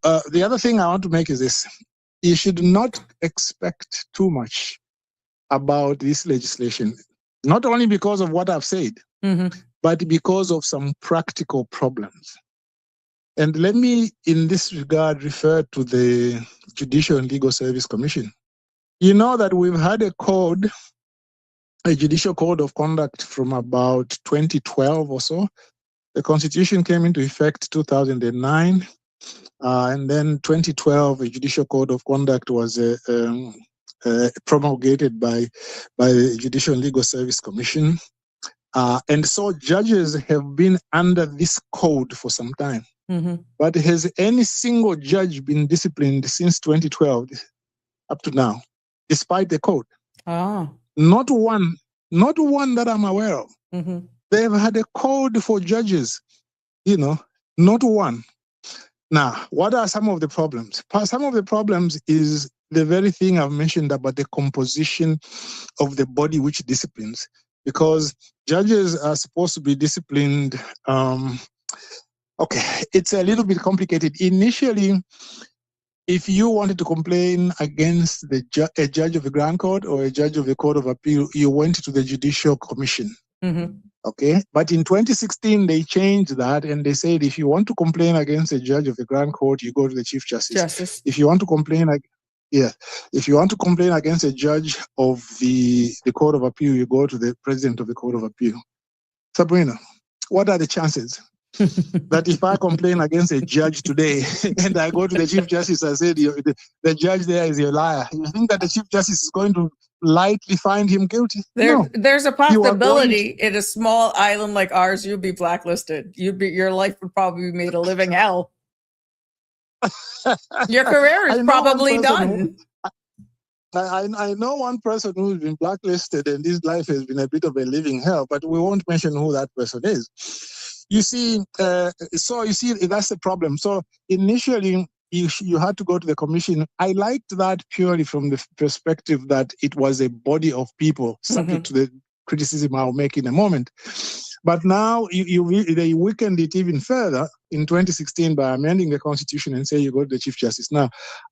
The other thing I want to make is this: you should not expect too much about this legislation, not only because of what I've said, but because of some practical problems. And let me, in this regard, refer to the Judicial and Legal Service Commission. You know that we've had a judicial code of conduct from about 2012 or so. The Constitution came into effect 2009. And then 2012, a judicial code of conduct was promulgated by the Judicial and Legal Service Commission. And so judges have been under this code for some time. But has any single judge been disciplined since 2012 up to now, despite the code? Not one that I'm aware of. They've had a code for judges, not one. Now, what are some of the problems? Some of the problems is the very thing I've mentioned about the composition of the body which disciplines, because judges are supposed to be disciplined. It's a little bit complicated. Initially, if you wanted to complain against a judge of the Grand Court or a judge of the Court of Appeal, you went to the Judicial Commission. Okay, but in 2016 they changed that, and they said if you want to complain against a judge of the Grand Court, you go to the Chief Justice. If you want to complain, if you want to complain against a judge of the Court of Appeal, you go to the President of the Court of Appeal. Sabrina, what are the chances that if I complain against a judge today and I go to the Chief Justice and say the judge there is a liar, you think that the Chief Justice is going to lightly find him guilty? No. There's a possibility in a small island like ours, you'd be blacklisted. Your life would probably be made a living hell. Your career is probably done. I know one person who's been blacklisted and his life has been a bit of a living hell, but we won't mention who that person is. You see, that's the problem. So initially, you had to go to the commission. I liked that purely from the perspective that it was a body of people, subject to the criticism I'll make in a moment. But now they weakened it even further in 2016 by amending the Constitution and say you go to the Chief Justice. Now,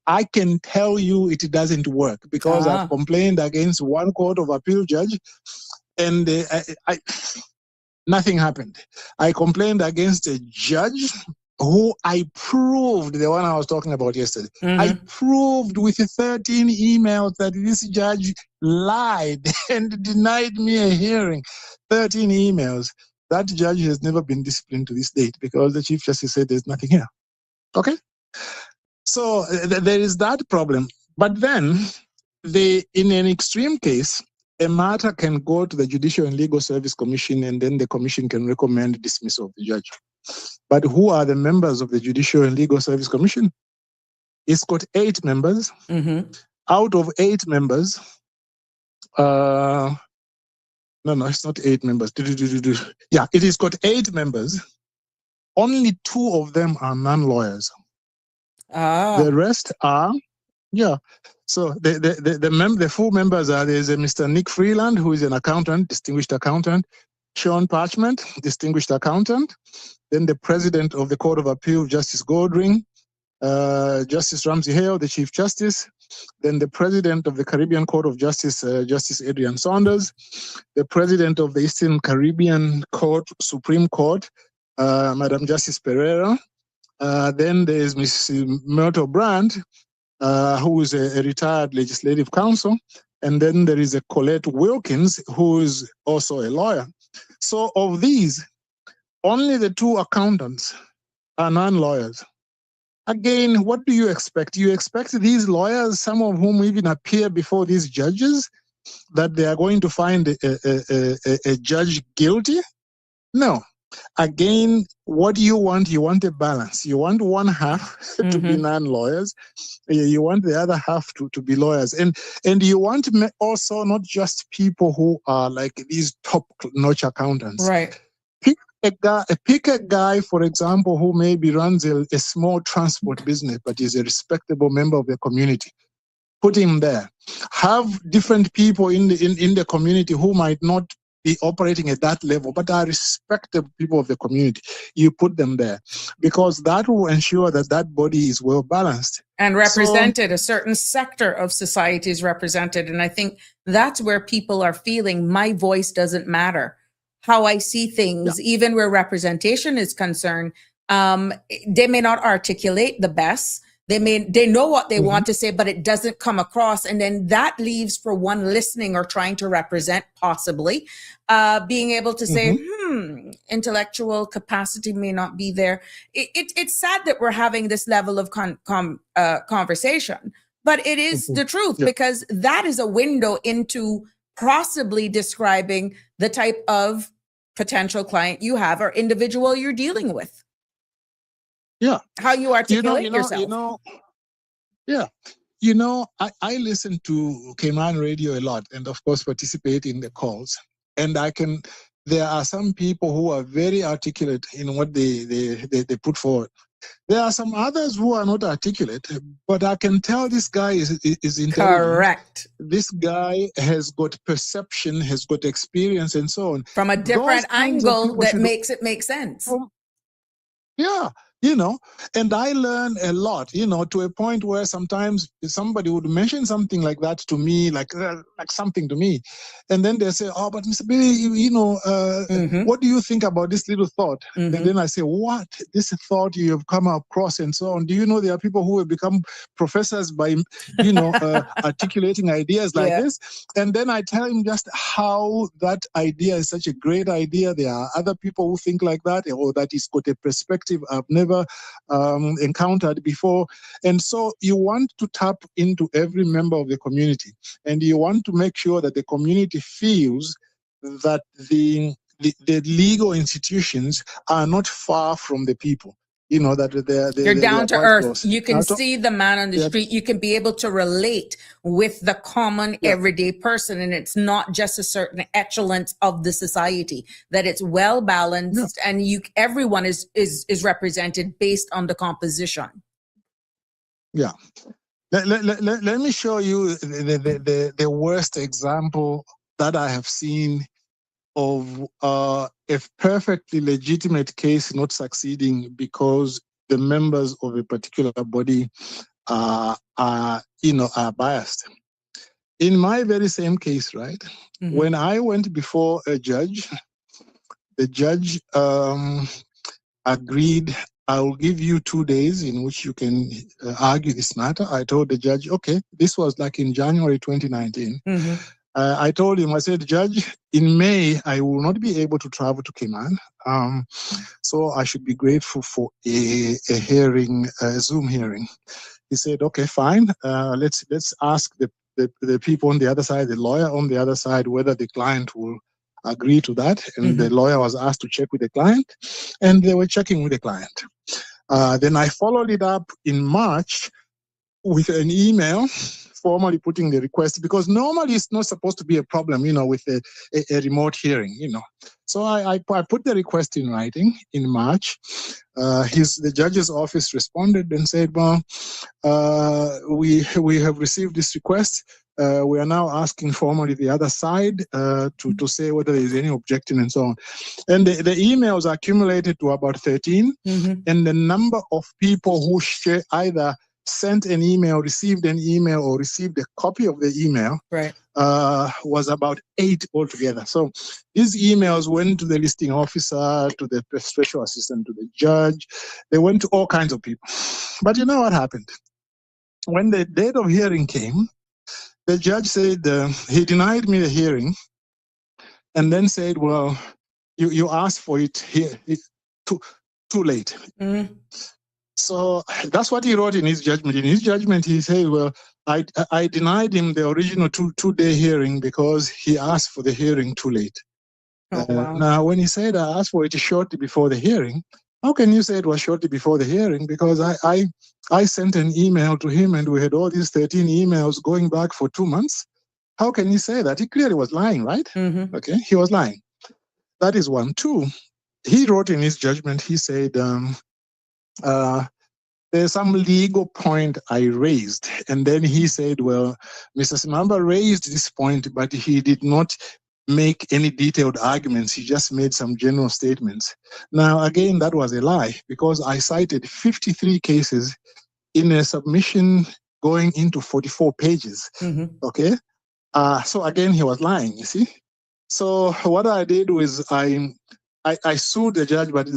I can tell you it doesn't work, because I've complained against one Court of Appeal judge and nothing happened. I complained against a judge who I proved, the one I was talking about yesterday, I proved with 13 emails that this judge lied and denied me a hearing. 13 emails. That judge has never been disciplined to this date because the Chief Justice said there's nothing here. Okay? So there is that problem. But then, in an extreme case, a matter can go to the Judicial and Legal Service Commission, and then the commission can recommend dismissal of the judge. But who are the members of the Judicial and Legal Service Commission? It's got 8 members. Out of 8 members, no, it's not 8 members. Yeah, it has got 8 members. Only 2 of them are non-lawyers. The rest are, So the 4 members are, there's a Mr. Nick Freeland, who is an accountant, distinguished accountant. Sean Parchment, distinguished accountant. Then the president of the Court of Appeal, Justice Goldring. Justice Ramsey Hale, the Chief Justice. Then the president of the Caribbean Court of Justice, Justice Adrian Saunders. The president of the Eastern Caribbean Court, Supreme Court, Madam Justice Pereira. Then there's Ms. Myrtle Brand, who is a retired legislative counsel. And then there is a Colette Wilkins, who is also a lawyer. So of these, only the 2 accountants are non-lawyers. Again, what do you expect? You expect these lawyers, some of whom even appear before these judges, that they are going to find a judge guilty? No. Again, what do you want? You want a balance. You want one half to be non-lawyers. You want the other half to be lawyers. And you want also not just people who are like these top-notch accountants. Right. Pick a guy, for example, who maybe runs a small transport business, but is a respectable member of the community. Put him there. Have different people in the community who might not be operating at that level, but are respectable people of the community. You put them there because that will ensure that that body is well balanced and represented. A certain sector of society is represented, and I think that's where people are feeling my voice doesn't matter. How I see things, even where representation is concerned, they may not articulate the best. They know what they want to say, but it doesn't come across. And then that leaves for one listening or trying to represent, possibly being able to say, intellectual capacity may not be there. It's sad that we're having this level of conversation, but it is the truth, because that is a window into possibly describing the type of potential client you have or individual you're dealing with. Yeah. How you articulate yourself. I listen to Cayman radio a lot and of course participate in the calls. And there are some people who are very articulate in what they put forward. There are some others who are not articulate, but I can tell this guy is intelligent. Correct. This guy has got perception, has got experience, and so on. From a different angle that makes it make sense. Yeah. And I learn a lot, to a point where sometimes somebody would mention something like that to me, like something to me. And then they say, oh, but Mr. Billy, what do you think about this little thought? And then I say, what? This thought you have come across and so on. Do you know there are people who have become professors by, articulating ideas like this? And then I tell him just how that idea is such a great idea. There are other people who think like that, or that is got a perspective I've never encountered before. And so you want to tap into every member of the community, and you want to make sure that the community feels that the legal institutions are not far from the people. That you're down to earth. Close. You can see the man on the street. You can be able to relate with the common everyday person, and it's not just a certain echelon of the society. That it's well balanced, and everyone is represented based on the composition. Yeah. Let me show you the worst example that I have seen of a perfectly legitimate case not succeeding because the members of a particular body are biased. In my very same case, right? When I went before a judge, the judge agreed, I will give you 2 days in which you can argue this matter. I told the judge, okay, this was like in January 2019. I told him, I said, Judge, in May, I will not be able to travel to Cayman. So I should be grateful for a hearing, a Zoom hearing. He said, okay, fine. Let's ask the people on the other side, the lawyer on the other side, whether the client will agree to that. And the lawyer was asked to check with the client, and they were checking with the client. Then I followed it up in March with an email formally putting the request, because normally it's not supposed to be a problem, with a remote hearing, So I put the request in writing in March. The judge's office responded and said, well, we have received this request. We are now asking formally the other side to say whether there is any objection and so on. And the emails accumulated to about 13, and the number of people who either sent an email, received an email, or received a copy of the email was about 8 altogether. So these emails went to the listing officer, to the special assistant, to the judge. They went to all kinds of people. But you know what happened? When the date of hearing came, the judge said he denied me the hearing and then said, well, you asked for it here too late. Mm. So that's what he wrote in his judgment. In his judgment, he said, well, I denied him the original two-day hearing because he asked for the hearing too late. Oh, wow. Now, when he said I asked for it shortly before the hearing, how can you say it was shortly before the hearing? Because I sent an email to him and we had all these 13 emails going back for 2 months. How can you say that? He clearly was lying, right? Mm-hmm. Okay, he was lying. That is one. Two, he wrote in his judgment, he said, there's some legal point I raised. And then he said, well, Mr. Simamba raised this point, but he did not make any detailed arguments. He just made some general statements. Now, again, that was a lie because I cited 53 cases in a submission going into 44 pages. Mm-hmm. Okay. So again, he was lying, you see. So what I did was I sued the judge, but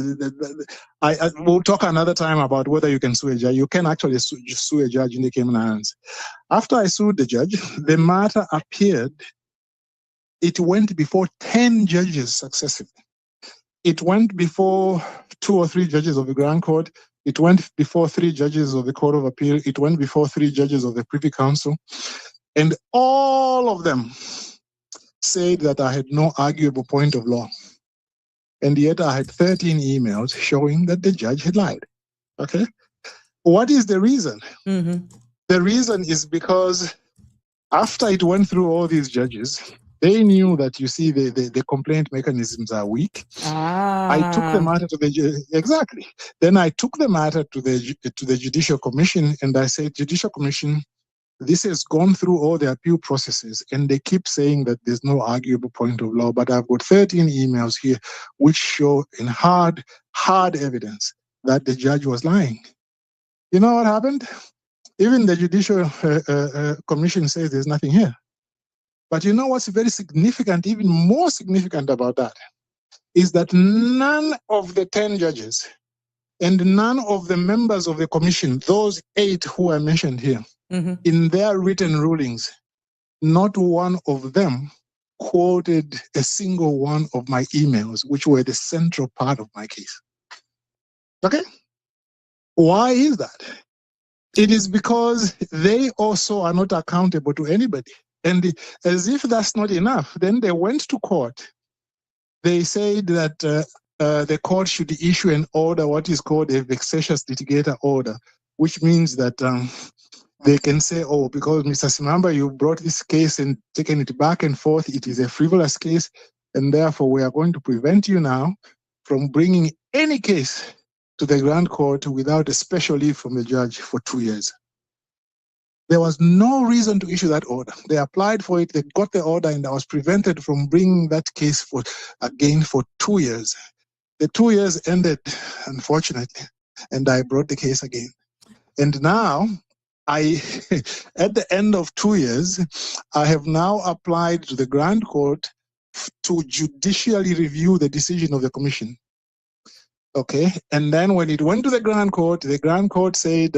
we'll talk another time about whether you can sue a judge. You can actually sue a judge in the Cayman Islands. After I sued the judge, the matter appeared. It went before 10 judges successively. It went before 2 or 3 judges of the Grand Court. It went before 3 judges of the Court of Appeal. It went before 3 judges of the Privy Council. And all of them said that I had no arguable point of law. And yet I had 13 emails showing that the judge had lied. Okay? What is the reason? Mm-hmm. The reason is because after it went through all these judges, they knew that, you see, the complaint mechanisms are weak. I took the matter to the exactly. Then I took the matter to the Judicial Commission, and I said, Judicial Commission, this has gone through all the appeal processes, and they keep saying that there's no arguable point of law. But I've got 13 emails here which show in hard evidence that the judge was lying. You know what happened? Even the Judicial Commission says there's nothing here. But you know what's very significant, even more significant about that, is that none of the 10 judges and none of the members of the commission, those 8 who are mentioned here, Mm-hmm. in their written rulings, not one of them quoted a single one of my emails, which were the central part of my case. Okay? Why is that? It is because they also are not accountable to anybody. And as if that's not enough, then they went to court. They said that the court should issue an order, what is called a vexatious litigator order, which means that they can say, oh, because Mr. Simamba, you brought this case and taken it back and forth, it is a frivolous case, and therefore we are going to prevent you now from bringing any case to the Grand Court without a special leave from the judge for 2 years. There was no reason to issue that order. They applied for it, they got the order, and I was prevented from bringing that case again for 2 years. The 2 years ended, unfortunately, and I brought the case again. And now, at the end of 2 years, I have now applied to the Grand Court to judicially review the decision of the commission. Okay, and then when it went to the Grand Court said,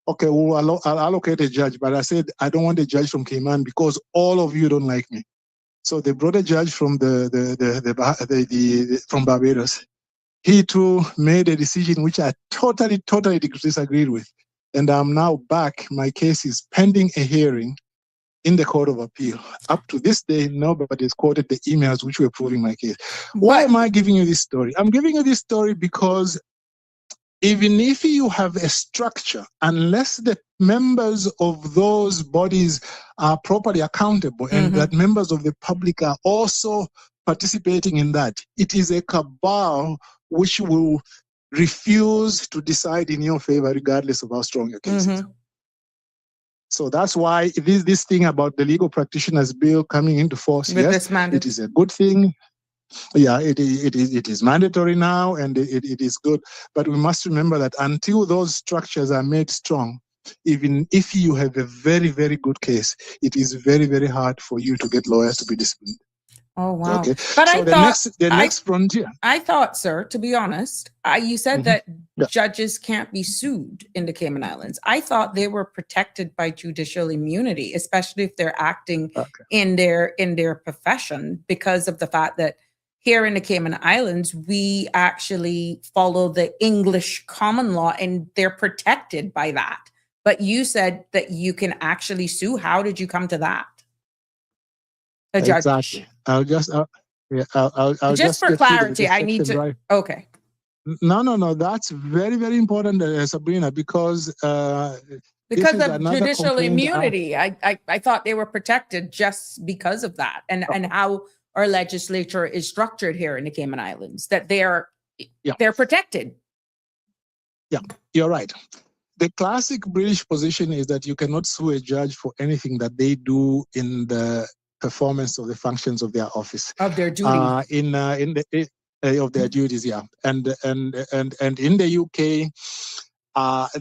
okay, I'll allocate a judge, but I said I don't want a judge from Cayman because all of you don't like me. So they brought a judge from from Barbados. He too made a decision which I totally disagreed with, and I'm now back. My case is pending a hearing in the Court of Appeal. Up to this day, nobody has quoted the emails which were proving my case. Why am I giving you this story? I'm giving you this story because even if you have a structure, unless the members of those bodies are properly accountable and that members of the public are also participating in that, it is a cabal which will refuse to decide in your favor regardless of how strong your case is. So that's why this thing about the Legal Practitioners Bill coming into force, yes, it is a good thing. Yeah, it is mandatory now, and it is good. But we must remember that until those structures are made strong, even if you have a very, very good case, it is very, very hard for you to get lawyers to be disciplined. Oh, wow. Okay. But So the next frontier. I thought, sir, to be honest, you said that Yeah. judges can't be sued in the Cayman Islands. I thought they were protected by judicial immunity, especially if they're acting Okay. in their profession, because of the fact that here in the Cayman Islands, we actually follow the English common law and they're protected by that. But you said that you can actually sue. How did you come to that? A judge. Exactly. I'll just Just for get you clarity, I need section to. right. Okay. No. That's very, very important, Sabrina, because Because is of another judicial complaint immunity. I thought they were protected just because of that, and how our legislature is structured here in the Cayman Islands, that they're protected. Yeah, you're right. The classic British position is that you cannot sue a judge for anything that they do in the performance of the functions of their office, of their duty, of their duties. Yeah, and in the UK.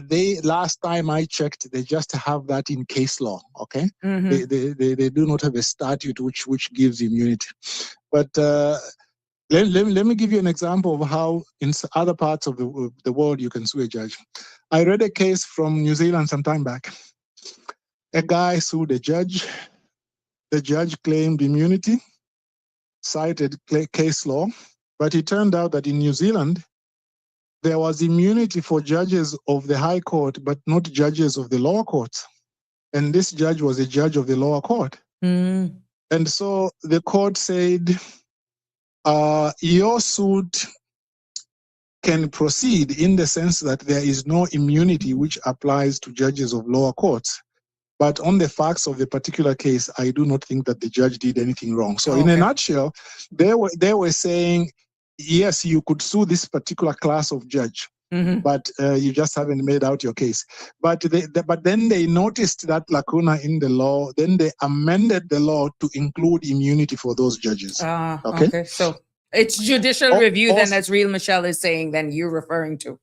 They last time I checked, they just have that in case law. Okay, they do not have a statute which gives immunity. But let me give you an example of how in other parts of the world you can sue a judge. I read a case from New Zealand some time back. A guy sued a judge. The judge claimed immunity, cited case law, but it turned out that in New Zealand there was immunity for judges of the High Court, but not judges of the lower courts. And this judge was a judge of the lower court. And so the court said, your suit can proceed in the sense that there is no immunity which applies to judges of lower courts. But on the facts of the particular case, I do not think that the judge did anything wrong. So in a nutshell, they were saying, yes, you could sue this particular class of judge, but you just haven't made out your case. But then they noticed that lacuna in the law. Then they amended the law to include immunity for those judges. Okay. So it's judicial review then, as Real Michelle is saying, then you're referring to.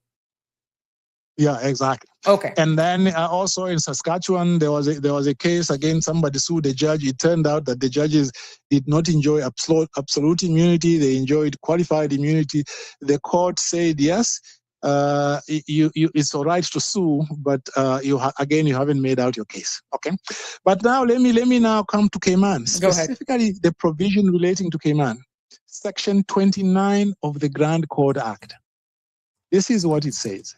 Yeah, exactly. Okay. And then also in Saskatchewan, there was a case again. Somebody sued a judge. It turned out that the judges did not enjoy absolute immunity. They enjoyed qualified immunity. The court said yes, it's all right to sue, but you haven't made out your case. Okay. But now let me now come to Cayman. Go ahead. Specifically, the provision relating to Cayman, Section 29 of the Grand Code Act. This is what it says.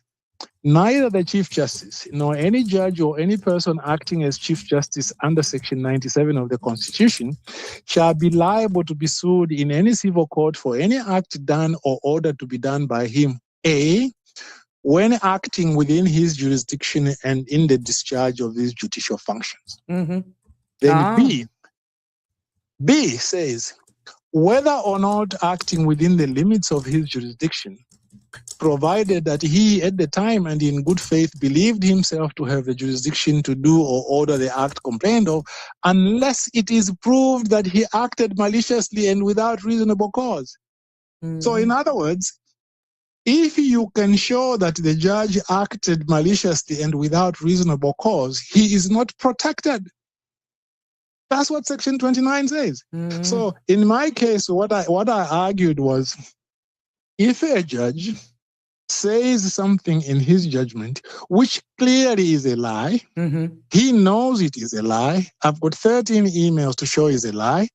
Neither the Chief Justice nor any judge or any person acting as Chief Justice under Section 97 of the Constitution shall be liable to be sued in any civil court for any act done or ordered to be done by him, A, when acting within his jurisdiction and in the discharge of his judicial functions. Then B says, whether or not acting within the limits of his jurisdiction, provided that he at the time and in good faith believed himself to have the jurisdiction to do or order the act complained of, unless it is proved that he acted maliciously and without reasonable cause. So in other words, if you can show that the judge acted maliciously and without reasonable cause, he is not protected. That's what Section 29 says. So in my case, what I argued was, if a judge says something in his judgment which clearly is a lie, he knows it is a lie. I've got 13 emails to show is a lie.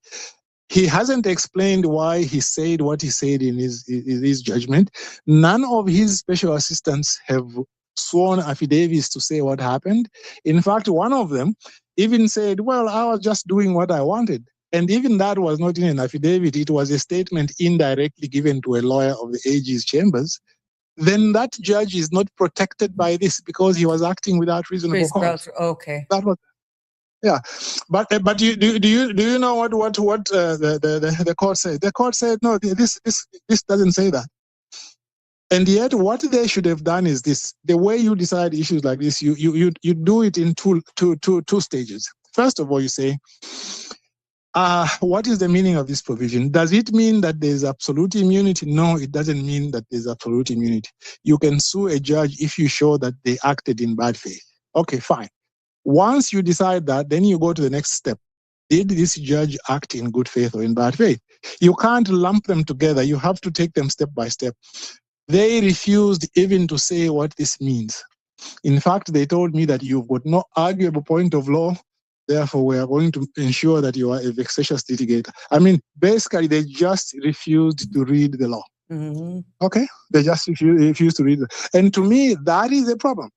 He hasn't explained why he said what he said in his judgment. None of his special assistants have sworn affidavits to say what happened. In fact, one of them even said, well, I was just doing what I wanted. And even that was not in an affidavit. It was a statement indirectly given to a lawyer of the AG's chambers. Then that judge is not protected by this because he was acting without reasonable cause. Okay. That was, yeah, but do you know what the court said? The court said no, this doesn't say that. And yet, what they should have done is this: the way you decide issues like this, you do it in two stages. First of all, you say, what is the meaning of this provision? Does it mean that there's absolute immunity? No, it doesn't mean that there's absolute immunity. You can sue a judge if you show that they acted in bad faith. Okay, fine. Once you decide that, then you go to the next step. did this judge act in good faith or in bad faith? You can't lump them together. You have to take them step by step. They refused even to say what this means. In fact, they told me that you've got no arguable point of law. Therefore, we are going to ensure that you are a vexatious litigator. I mean, basically, they just refused to read the law. Mm-hmm. Okay? They just refused to read it. And to me, that is a problem.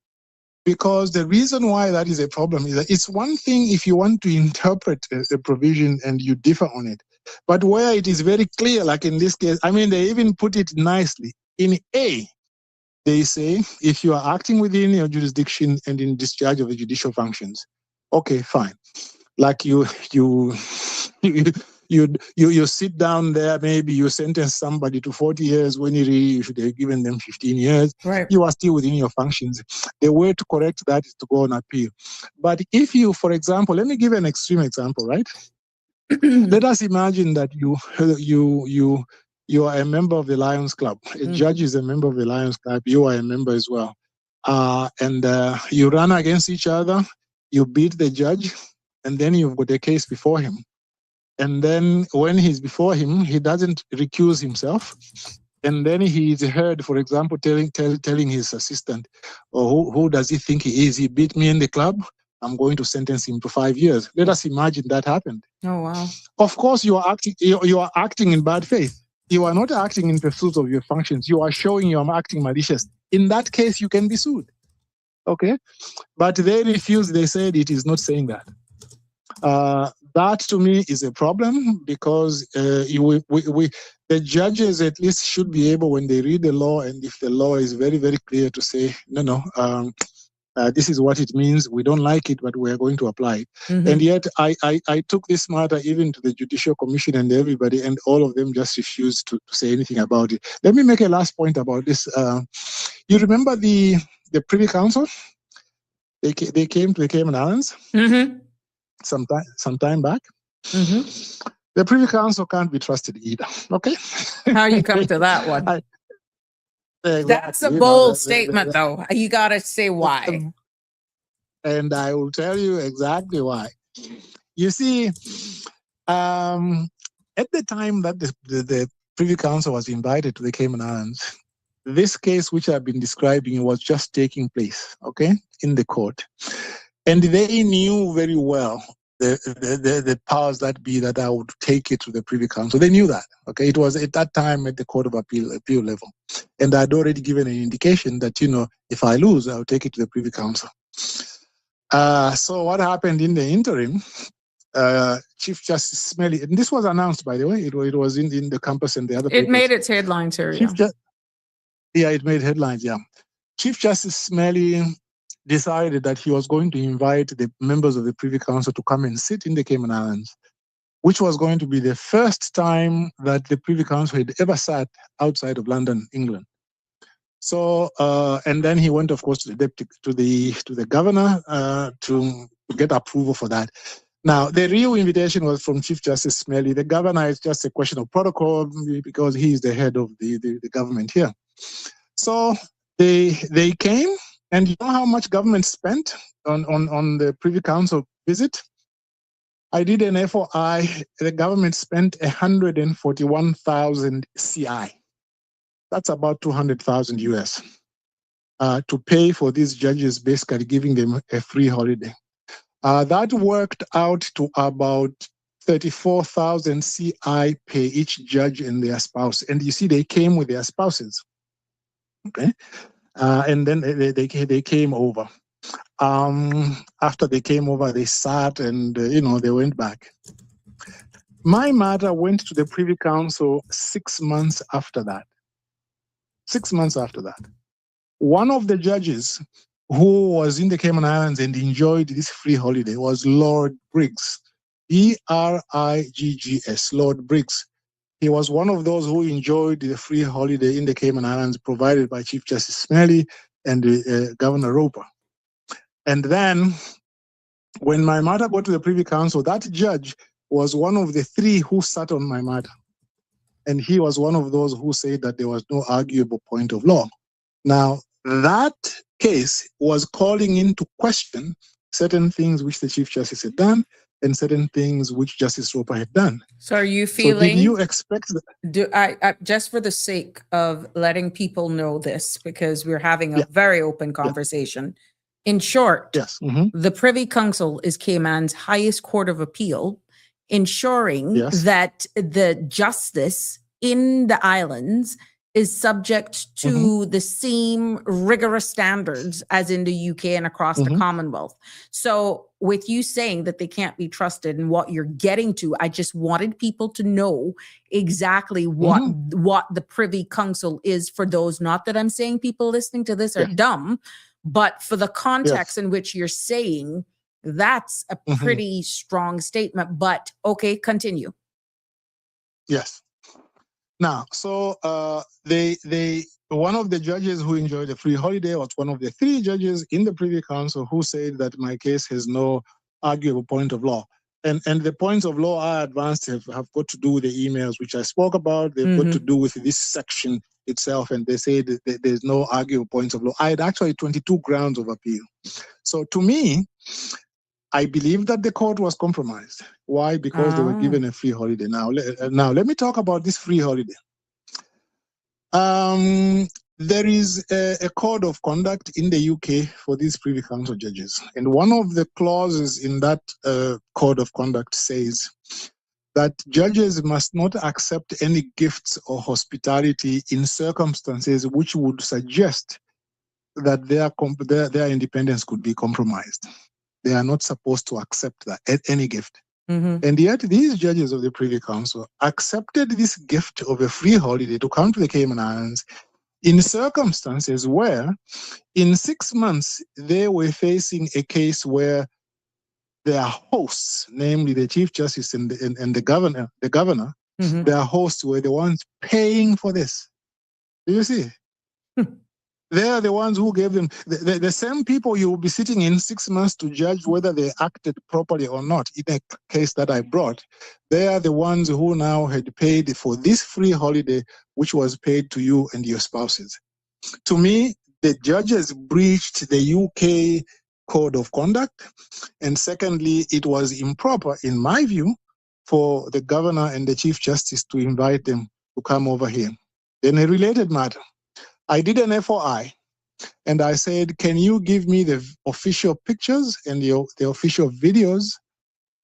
Because the reason why that is a problem is that it's one thing if you want to interpret a provision and you differ on it. But where it is very clear, like in this case, I mean, they even put it nicely. In A, they say, if you are acting within your jurisdiction and in discharge of the judicial functions, okay, fine. Like you sit down there, maybe you sentence somebody to 40 years when you should have given them 15 years. Right. You are still within your functions. The way to correct that is to go on appeal. But if you, for example, let me give an extreme example, right? Let us imagine that you are a member of the Lions Club. A judge is a member of the Lions Club. You are a member as well. And you run against each other. You beat the judge. And then you've got a case before him. And then when he's before him, he doesn't recuse himself. And then he is heard, for example, telling his assistant, oh, who does he think he is? He beat me in the club. I'm going to sentence him to 5 years. Let us imagine that happened. Oh, wow. Of course, you are acting in bad faith. You are not acting in pursuit of your functions. You are showing you are acting malicious. In that case, you can be sued. Okay? But they refused. They said it is not saying that. That to me is a problem because the judges at least should be able, when they read the law, and if the law is very, very clear, to say, this is what it means. We don't like it, but we are going to apply it. Mm-hmm. And yet I took this matter even to the Judicial Commission and everybody, and all of them just refused to say anything about it. Let me make a last point about this. You remember the Privy Council? They came to the Cayman Islands. Mm-hmm. Some time back. Mm-hmm. The Privy Council can't be trusted either. Okay. How you come to that one? Exactly. That's a bold statement, though. You got to say why. And I will tell you exactly why. You see, at the time that the Privy Council was invited to the Cayman Islands, this case which I've been describing was just taking place, okay, in the court. And they knew very well the powers that be that I would take it to the Privy Council. They knew that. Okay, it was at that time at the Court of Appeal level, and I'd already given an indication that if I lose, I'll take it to the Privy Council. So what happened in the interim? Chief Justice Smelly, and this was announced, by the way. It was in the campus and the other. It made its headlines here. Yeah, it made headlines. Yeah, Chief Justice Smelly decided that he was going to invite the members of the Privy Council to come and sit in the Cayman Islands, which was going to be the first time that the Privy Council had ever sat outside of London, England. So, and then he went, of course, to the governor to get approval for that. Now, the real invitation was from Chief Justice Smelly. The governor is just a question of protocol because he is the head of the government here. So they came. And you know how much government spent on the Privy Council visit? I did an FOI. The government spent 141,000 CI. That's about 200,000 US to pay for these judges, basically giving them a free holiday. That worked out to about 34,000 CI per each judge and their spouse. And you see, they came with their spouses. Okay. And then they came over. After they came over, they sat and, they went back. My matter went to the Privy Council 6 months after that. 6 months after that. One of the judges who was in the Cayman Islands and enjoyed this free holiday was Lord Briggs. Briggs, Lord Briggs. He was one of those who enjoyed the free holiday in the Cayman Islands provided by Chief Justice Smelly and Governor Roper. And then when my matter got to the Privy Council, that judge was one of the three who sat on my matter. And he was one of those who said that there was no arguable point of law. Now, that case was calling into question certain things which the Chief Justice had done and certain things which Justice Roper had done. So are you So did feeling, you expect that? do I just for the sake of letting people know this, because we're having a Yeah. very open conversation. In short, Yes. Mhm. the Privy Council is Cayman's highest court of appeal, ensuring Yes. that the justice in the islands is subject to the same rigorous standards as in the UK and across the Commonwealth. So with you saying that they can't be trusted and what you're getting to, I just wanted people to know exactly what the Privy Council is, for those, not that I'm saying people listening to this are dumb, but for the context in which you're saying, that's a pretty strong statement. But okay, continue. Yes. Now, so one of the judges who enjoyed a free holiday was one of the 3 judges in the Privy Council who said that my case has no arguable point of law. And the points of law I advanced have got to do with the emails which I spoke about. They've got to do with this section itself. And they say that there's no arguable points of law. I had actually 22 grounds of appeal. So to me, I believe that the court was compromised. Why? Because they were given a free holiday. Now let me talk about this free holiday. There is a code of conduct in the UK for these Privy Council judges. And one of the clauses in that code of conduct says that judges must not accept any gifts or hospitality in circumstances which would suggest that their independence could be compromised. They are not supposed to accept that, any gift. And yet these judges of the Privy Council accepted this gift of a free holiday to come to the Cayman Islands in circumstances where in 6 months they were facing a case where their hosts, namely the Chief Justice and the governor, their hosts were the ones paying for this. Do you see? They are the ones who gave them, the same people you will be sitting in 6 months to judge whether they acted properly or not. In a case that I brought, they are the ones who now had paid for this free holiday, which was paid to you and your spouses. To me, the judges breached the UK code of conduct. And secondly, it was improper, in my view, for the governor and the Chief Justice to invite them to come over here. Then a related matter. I did an FOI and I said, can you give me the official pictures and the official videos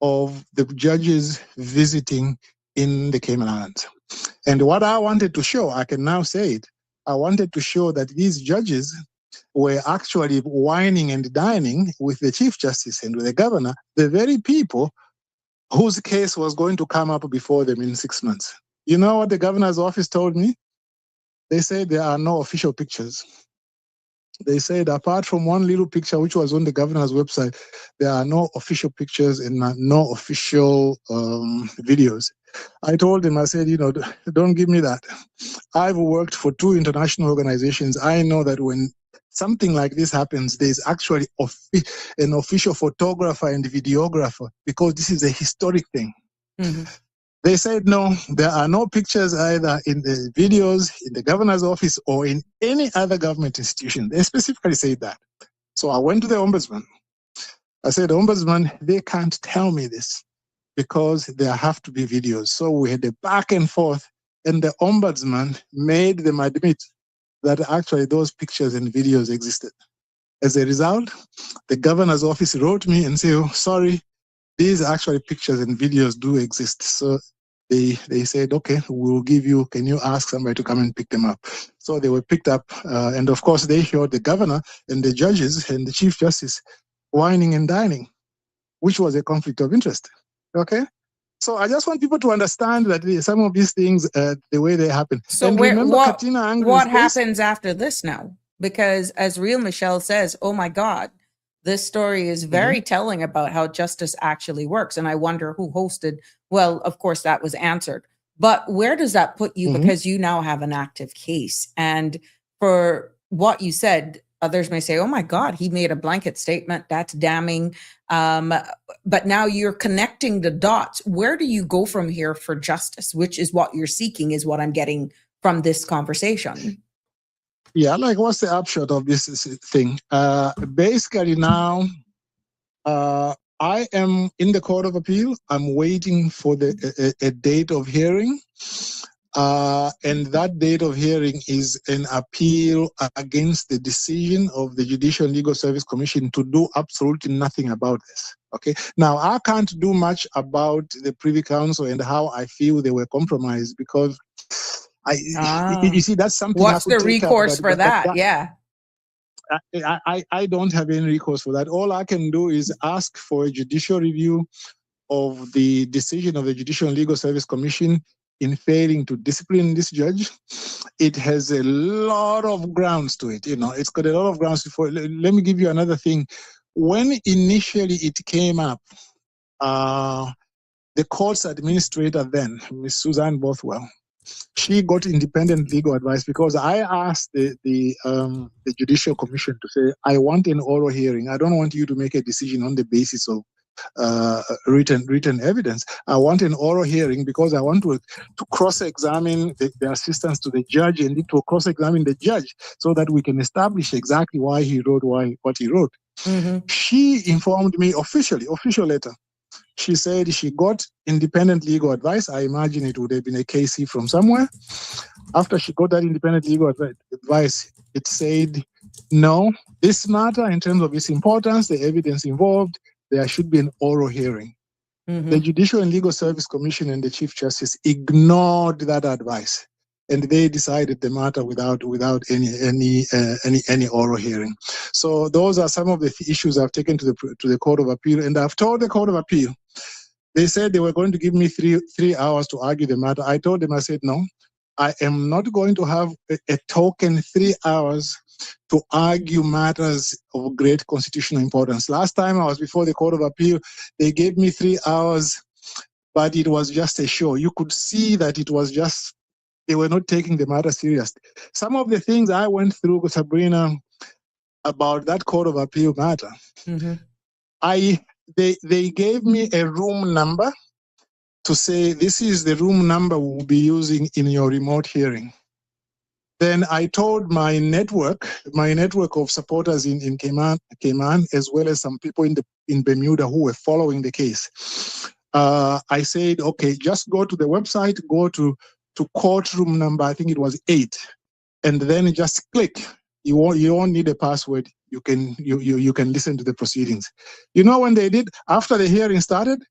of the judges visiting in the Cayman Islands? And what I wanted to show, I can now say it, I wanted to show that these judges were actually wining and dining with the Chief Justice and with the governor, the very people whose case was going to come up before them in 6 months. You know what the governor's office told me? They said there are no official pictures. They said apart from one little picture which was on the governor's website, there are no official pictures and no official videos. I told him, I said, don't give me that. I've worked for 2 international organizations. I know that when something like this happens, there's actually an official photographer and videographer, because this is a historic thing. They said, no, there are no pictures either in the videos, in the governor's office, or in any other government institution. They specifically said that. So I went to the ombudsman. I said, Ombudsman, they can't tell me this because there have to be videos. So we had a back and forth, and the ombudsman made them admit that actually those pictures and videos existed. As a result, the governor's office wrote me and said, oh, sorry, these actually pictures and videos do exist. So they said, okay, we'll give you, can you ask somebody to come and pick them up? So they were picked up. And of course, they showed the governor and the judges and the Chief Justice wining and dining, which was a conflict of interest. Okay? So I just want people to understand that some of these things, the way they happen. So and remember, Katina Angren's what case? happens after this now? Because as Real Michelle says, oh my God, this story is very telling about how justice actually works. And I wonder who hosted. Well, of course, that was answered. But where does that put you? Because you now have an active case. And for what you said, others may say, oh my God, he made a blanket statement. That's damning. But now you're connecting the dots. Where do you go from here for justice? Which is what you're seeking, is what I'm getting from this conversation. Yeah, like what's the upshot of this thing? Basically now, I am in the Court of Appeal. I'm waiting for a date of hearing. And that date of hearing is an appeal against the decision of the Judicial and Legal Service Commission to do absolutely nothing about this. Okay. Now, I can't do much about the Privy Council and how I feel they were compromised, because you see, that's something. What's I could the take up, recourse for that? Yeah. I don't have any recourse for that. All I can do is ask for a judicial review of the decision of the Judicial and Legal Service Commission in failing to discipline this judge. It has a lot of grounds to it. It's got a lot of grounds before. Let me give you another thing. When initially it came up, the court's administrator then, Ms. Suzanne Bothwell, she got independent legal advice, because I asked the Judicial Commission to say, I want an oral hearing. I don't want you to make a decision on the basis of written evidence. I want an oral hearing, because I want to cross-examine the assistants to the judge, and to cross-examine the judge, so that we can establish exactly why he wrote what he wrote. Mm-hmm. She informed me official letter. She said she got independent legal advice. I imagine it would have been a KC from somewhere. After she got that independent legal advice, it said, no, this matter, in terms of its importance, the evidence involved, there should be an oral hearing. Mm-hmm. The Judicial and Legal Service Commission and the Chief Justice ignored that advice, and they decided the matter without any oral hearing. So those are some of the issues I've taken to the Court of Appeal, and I've told the Court of Appeal. They said they were going to give me three hours to argue the matter. I told them, I said, no, I am not going to have a token 3 hours to argue matters of great constitutional importance. Last time I was before the Court of Appeal, they gave me 3 hours, but it was just a show. You could see that it was just, they were not taking the matter serious. Some of the things I went through, Sabrina, about that Court of Appeal matter, Mm-hmm. They gave me a room number to say, this is the room number we'll be using in your remote hearing. Then I told my network of supporters in Cayman, as well as some people in Bermuda who were following the case. I said, okay, just go to the website, go to courtroom number, I think it was 8, and then just click. You won't need a password. You can listen to the proceedings. When they did, after the hearing started,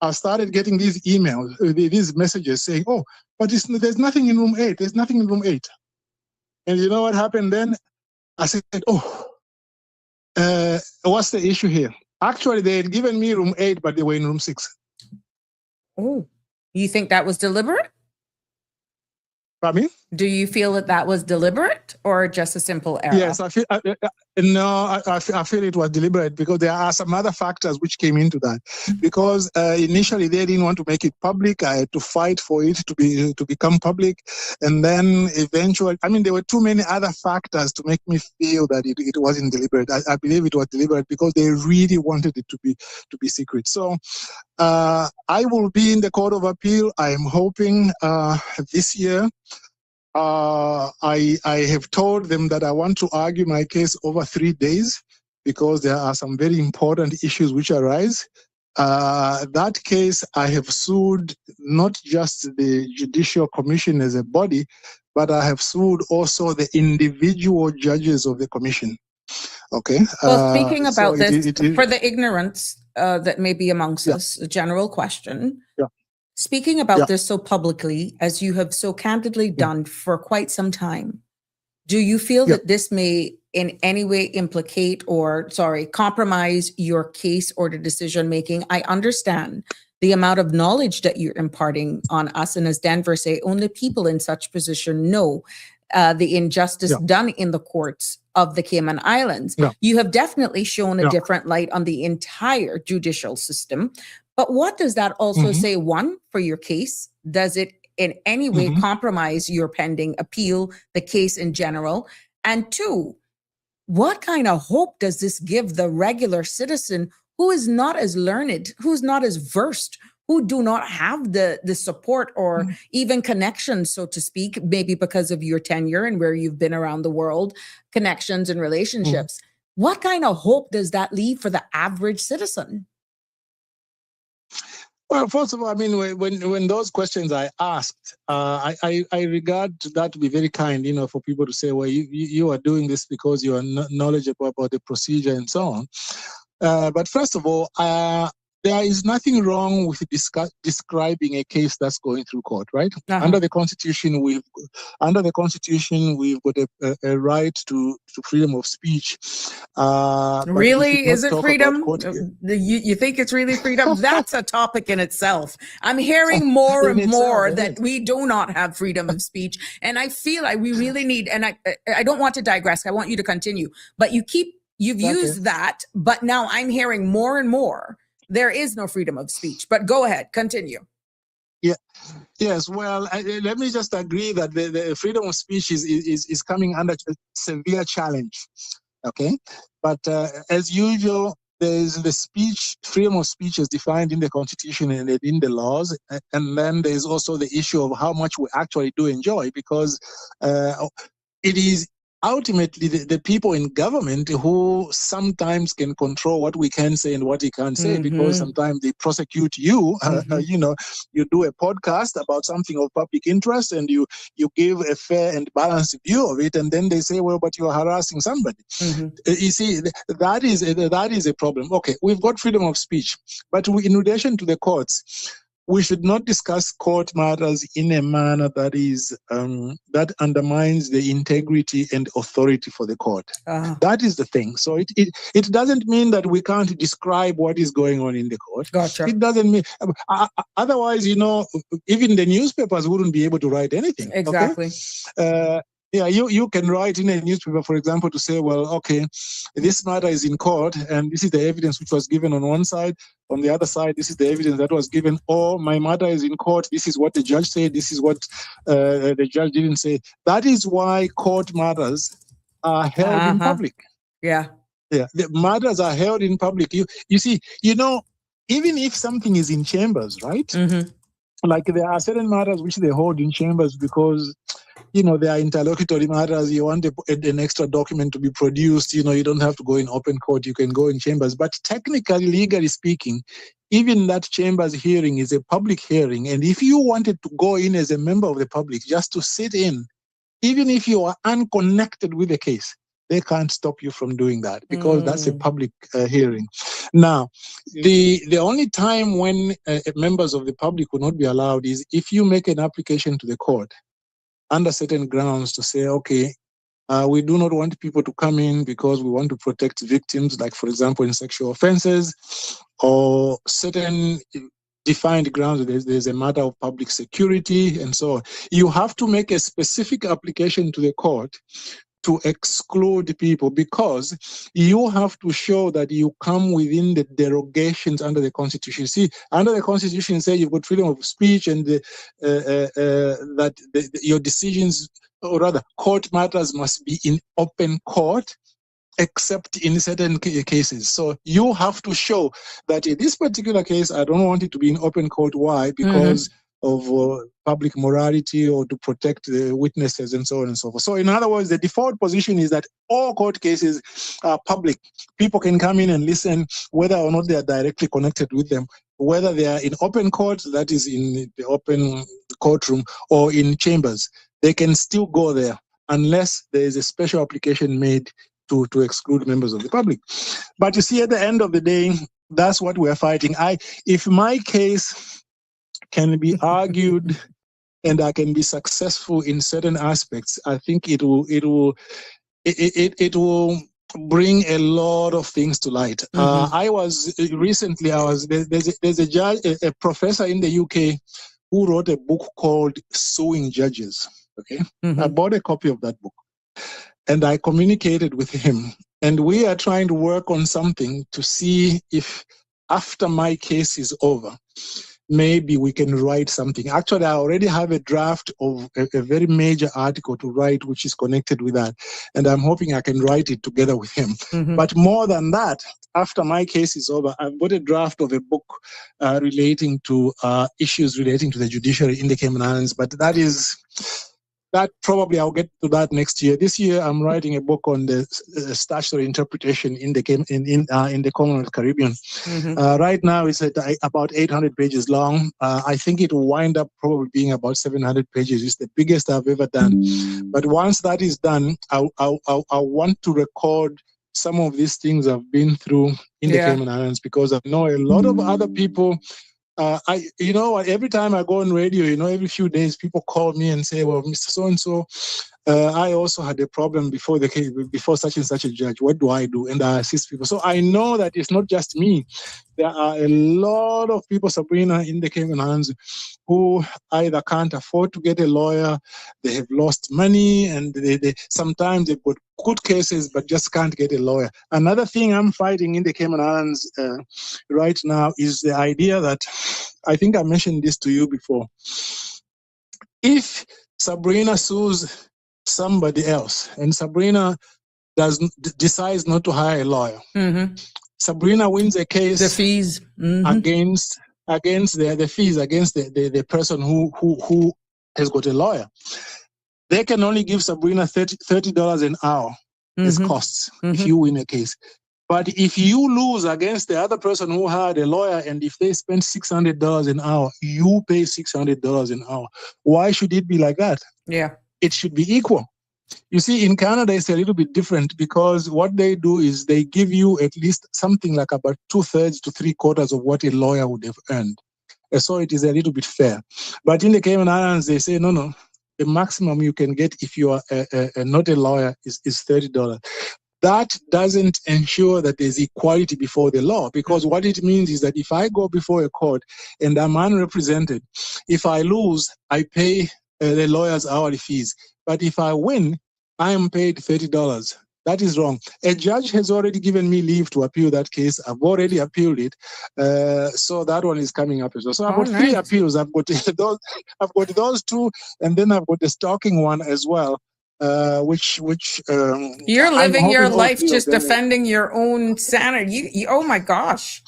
I started getting these emails, these messages saying, oh, but there's nothing in room 8. There's nothing in room 8. And you know what happened then? I said, what's the issue here? Actually, they had given me room 8, but they were in room 6. Oh, you think that was deliberate? Pardon me? Do you feel that was deliberate or just a simple error? Yes, I feel it was deliberate, because there are some other factors which came into that. Because initially they didn't want to make it public. I had to fight for it to become public, and then eventually, there were too many other factors to make me feel that it wasn't deliberate. I believe it was deliberate because they really wanted it to be secret. So I will be in the Court of Appeal. I am hoping this year. I have told them that I want to argue my case over 3 days, because there are some very important issues which arise. That case, I have sued not just the Judicial Commission as a body, but I have sued also the individual judges of the Commission. Okay. Well, speaking about this, it, for the ignorance that may be amongst us, a general question. Yeah. Speaking about this so publicly, as you have so candidly done for quite some time, do you feel that this may in any way implicate or, compromise your case or the decision making? I understand the amount of knowledge that you're imparting on us. And as Denver say, only people in such position know the injustice done in the courts of the Cayman Islands. You have definitely shown a different light on the entire judicial system. But what does that also say, one, for your case? Does it in any way compromise your pending appeal, the case in general? And two, what kind of hope does this give the regular citizen who is not as learned, who's not as versed, who do not have the support or even connections, so to speak, maybe because of your tenure and where you've been around the world, connections and relationships? What kind of hope does that leave for the average citizen? Well, first of all, I mean, when those questions are asked, I regard that to be very kind, for people to say, well, you are doing this because you are knowledgeable about the procedure and so on. But first of all, there is nothing wrong with describing a case that's going through court, right? Uh-huh. Under the Constitution, we've got a right to freedom of speech. But we Really? should not Is it talk about freedom? court. You think it's really freedom? That's a topic in itself. I'm hearing more and more that we do not have freedom of speech. And I feel like we really need, and I don't want to digress. I want you to continue, but you've used that, but now I'm hearing more and more there is no freedom of speech. But go ahead, continue. Yeah. Yes. Well, let me just agree that the freedom of speech is coming under a severe challenge. Okay. But as usual, there's the freedom of speech is defined in the Constitution and in the laws. And then there's also the issue of how much we actually do enjoy, because it is ultimately the people in government who sometimes can control what we can say and what we can't say, because sometimes they prosecute you. You do a podcast about something of public interest and you give a fair and balanced view of it, and then they say, well, but you are harassing somebody. You see, that is a problem. Okay, we've got freedom of speech, but in relation to the courts, we should not discuss court matters in a manner that is that undermines the integrity and authority for the court. That is the thing. So it doesn't mean that we can't describe what is going on in the court. Gotcha. It doesn't mean otherwise, even the newspapers wouldn't be able to write anything. Exactly. Okay? Yeah, you can write in a newspaper, for example, to say, well, okay, this matter is in court, and this is the evidence which was given on one side. On the other side, this is the evidence that was given. Or my matter is in court. This is what the judge said. This is what the judge didn't say. That is why court matters are held in public. Yeah. Yeah, the matters are held in public. You see, even if something is in chambers, right? Like there are certain matters which they hold in chambers because they are interlocutory matters. You want an extra document to be produced. You don't have to go in open court. You can go in chambers. But technically, legally speaking, even that chambers hearing is a public hearing. And if you wanted to go in as a member of the public, just to sit in, even if you are unconnected with the case, they can't stop you from doing that because that's a public hearing. Now, the only time when members of the public will not be allowed is if you make an application to the court under certain grounds to say, okay, we do not want people to come in because we want to protect victims, like, for example, in sexual offenses, or certain defined grounds. There's a matter of public security and so on. You have to make a specific application to the court to exclude people, because you have to show that you come within the derogations under the Constitution. See, under the Constitution, say you've got freedom of speech, and your decisions, or rather, court matters must be in open court, except in certain cases. So you have to show that in this particular case, I don't want it to be in open court. Why? Because of public morality, or to protect the witnesses and so on and so forth. So in other words, the default position is that all court cases are public. People can come in and listen, whether or not they are directly connected with them, whether they are in open court, that is in the open courtroom, or in chambers. They can still go there unless there is a special application made to exclude members of the public. But you see, at the end of the day, that's what we're fighting. If my case can be argued and I can be successful in certain aspects, I think it will bring a lot of things to light. There's a judge, a professor in the UK who wrote a book called Suing Judges. Okay, I bought a copy of that book and I communicated with him, and we are trying to work on something to see if after my case is over, maybe we can write something. Actually, I already have a draft of a very major article to write, which is connected with that. And I'm hoping I can write it together with him. But more than that, after my case is over, I've got a draft of a book relating to issues relating to the judiciary in the Cayman Islands. But that is that probably I'll get to that next year. This year, I'm writing a book on the statutory interpretation in the Commonwealth Caribbean. Right now, it's at about 800 pages long. I think it will wind up probably being about 700 pages. It's the biggest I've ever done. But once that is done, I want to record some of these things I've been through in the Cayman Islands, because I know a lot of other people. Every time I go on radio, every few days people call me and say, well, Mr. So-and-so, I also had a problem before such and such a judge. What do I do? And I assist people. So I know that it's not just me. There are a lot of people, Sabrina, in the Cayman Islands who either can't afford to get a lawyer, they have lost money, and they sometimes they've got good cases but just can't get a lawyer. Another thing I'm fighting in the Cayman Islands right now is the idea that, I think I mentioned this to you before, if Sabrina sues somebody else and Sabrina decides not to hire a lawyer, Sabrina wins a case, the fees against the fees against the person who has got a lawyer. They can only give Sabrina $30 an hour as costs if you win a case. But if you lose against the other person who hired a lawyer, and if they spend $600 an hour, you pay $600 an hour. Why should it be like that? Yeah. It should be equal. You see, in Canada, it's a little bit different, because what they do is they give you at least something like about 2/3 to 3/4 of what a lawyer would have earned. And so it is a little bit fair. But in the Cayman Islands, they say, no, the maximum you can get if you are not a lawyer is $30. That doesn't ensure that there's equality before the law, because what it means is that if I go before a court and I'm unrepresented, if I lose, I pay the lawyer's hourly fees. But if I win, I am paid $30. That is wrong. A judge has already given me leave to appeal that case. I've already appealed it. So that one is coming up as well. So I've got 3 appeals. I've got those 2, and then I've got the stalking one as well. Which you're living your life just defending your own sanity. Oh my gosh.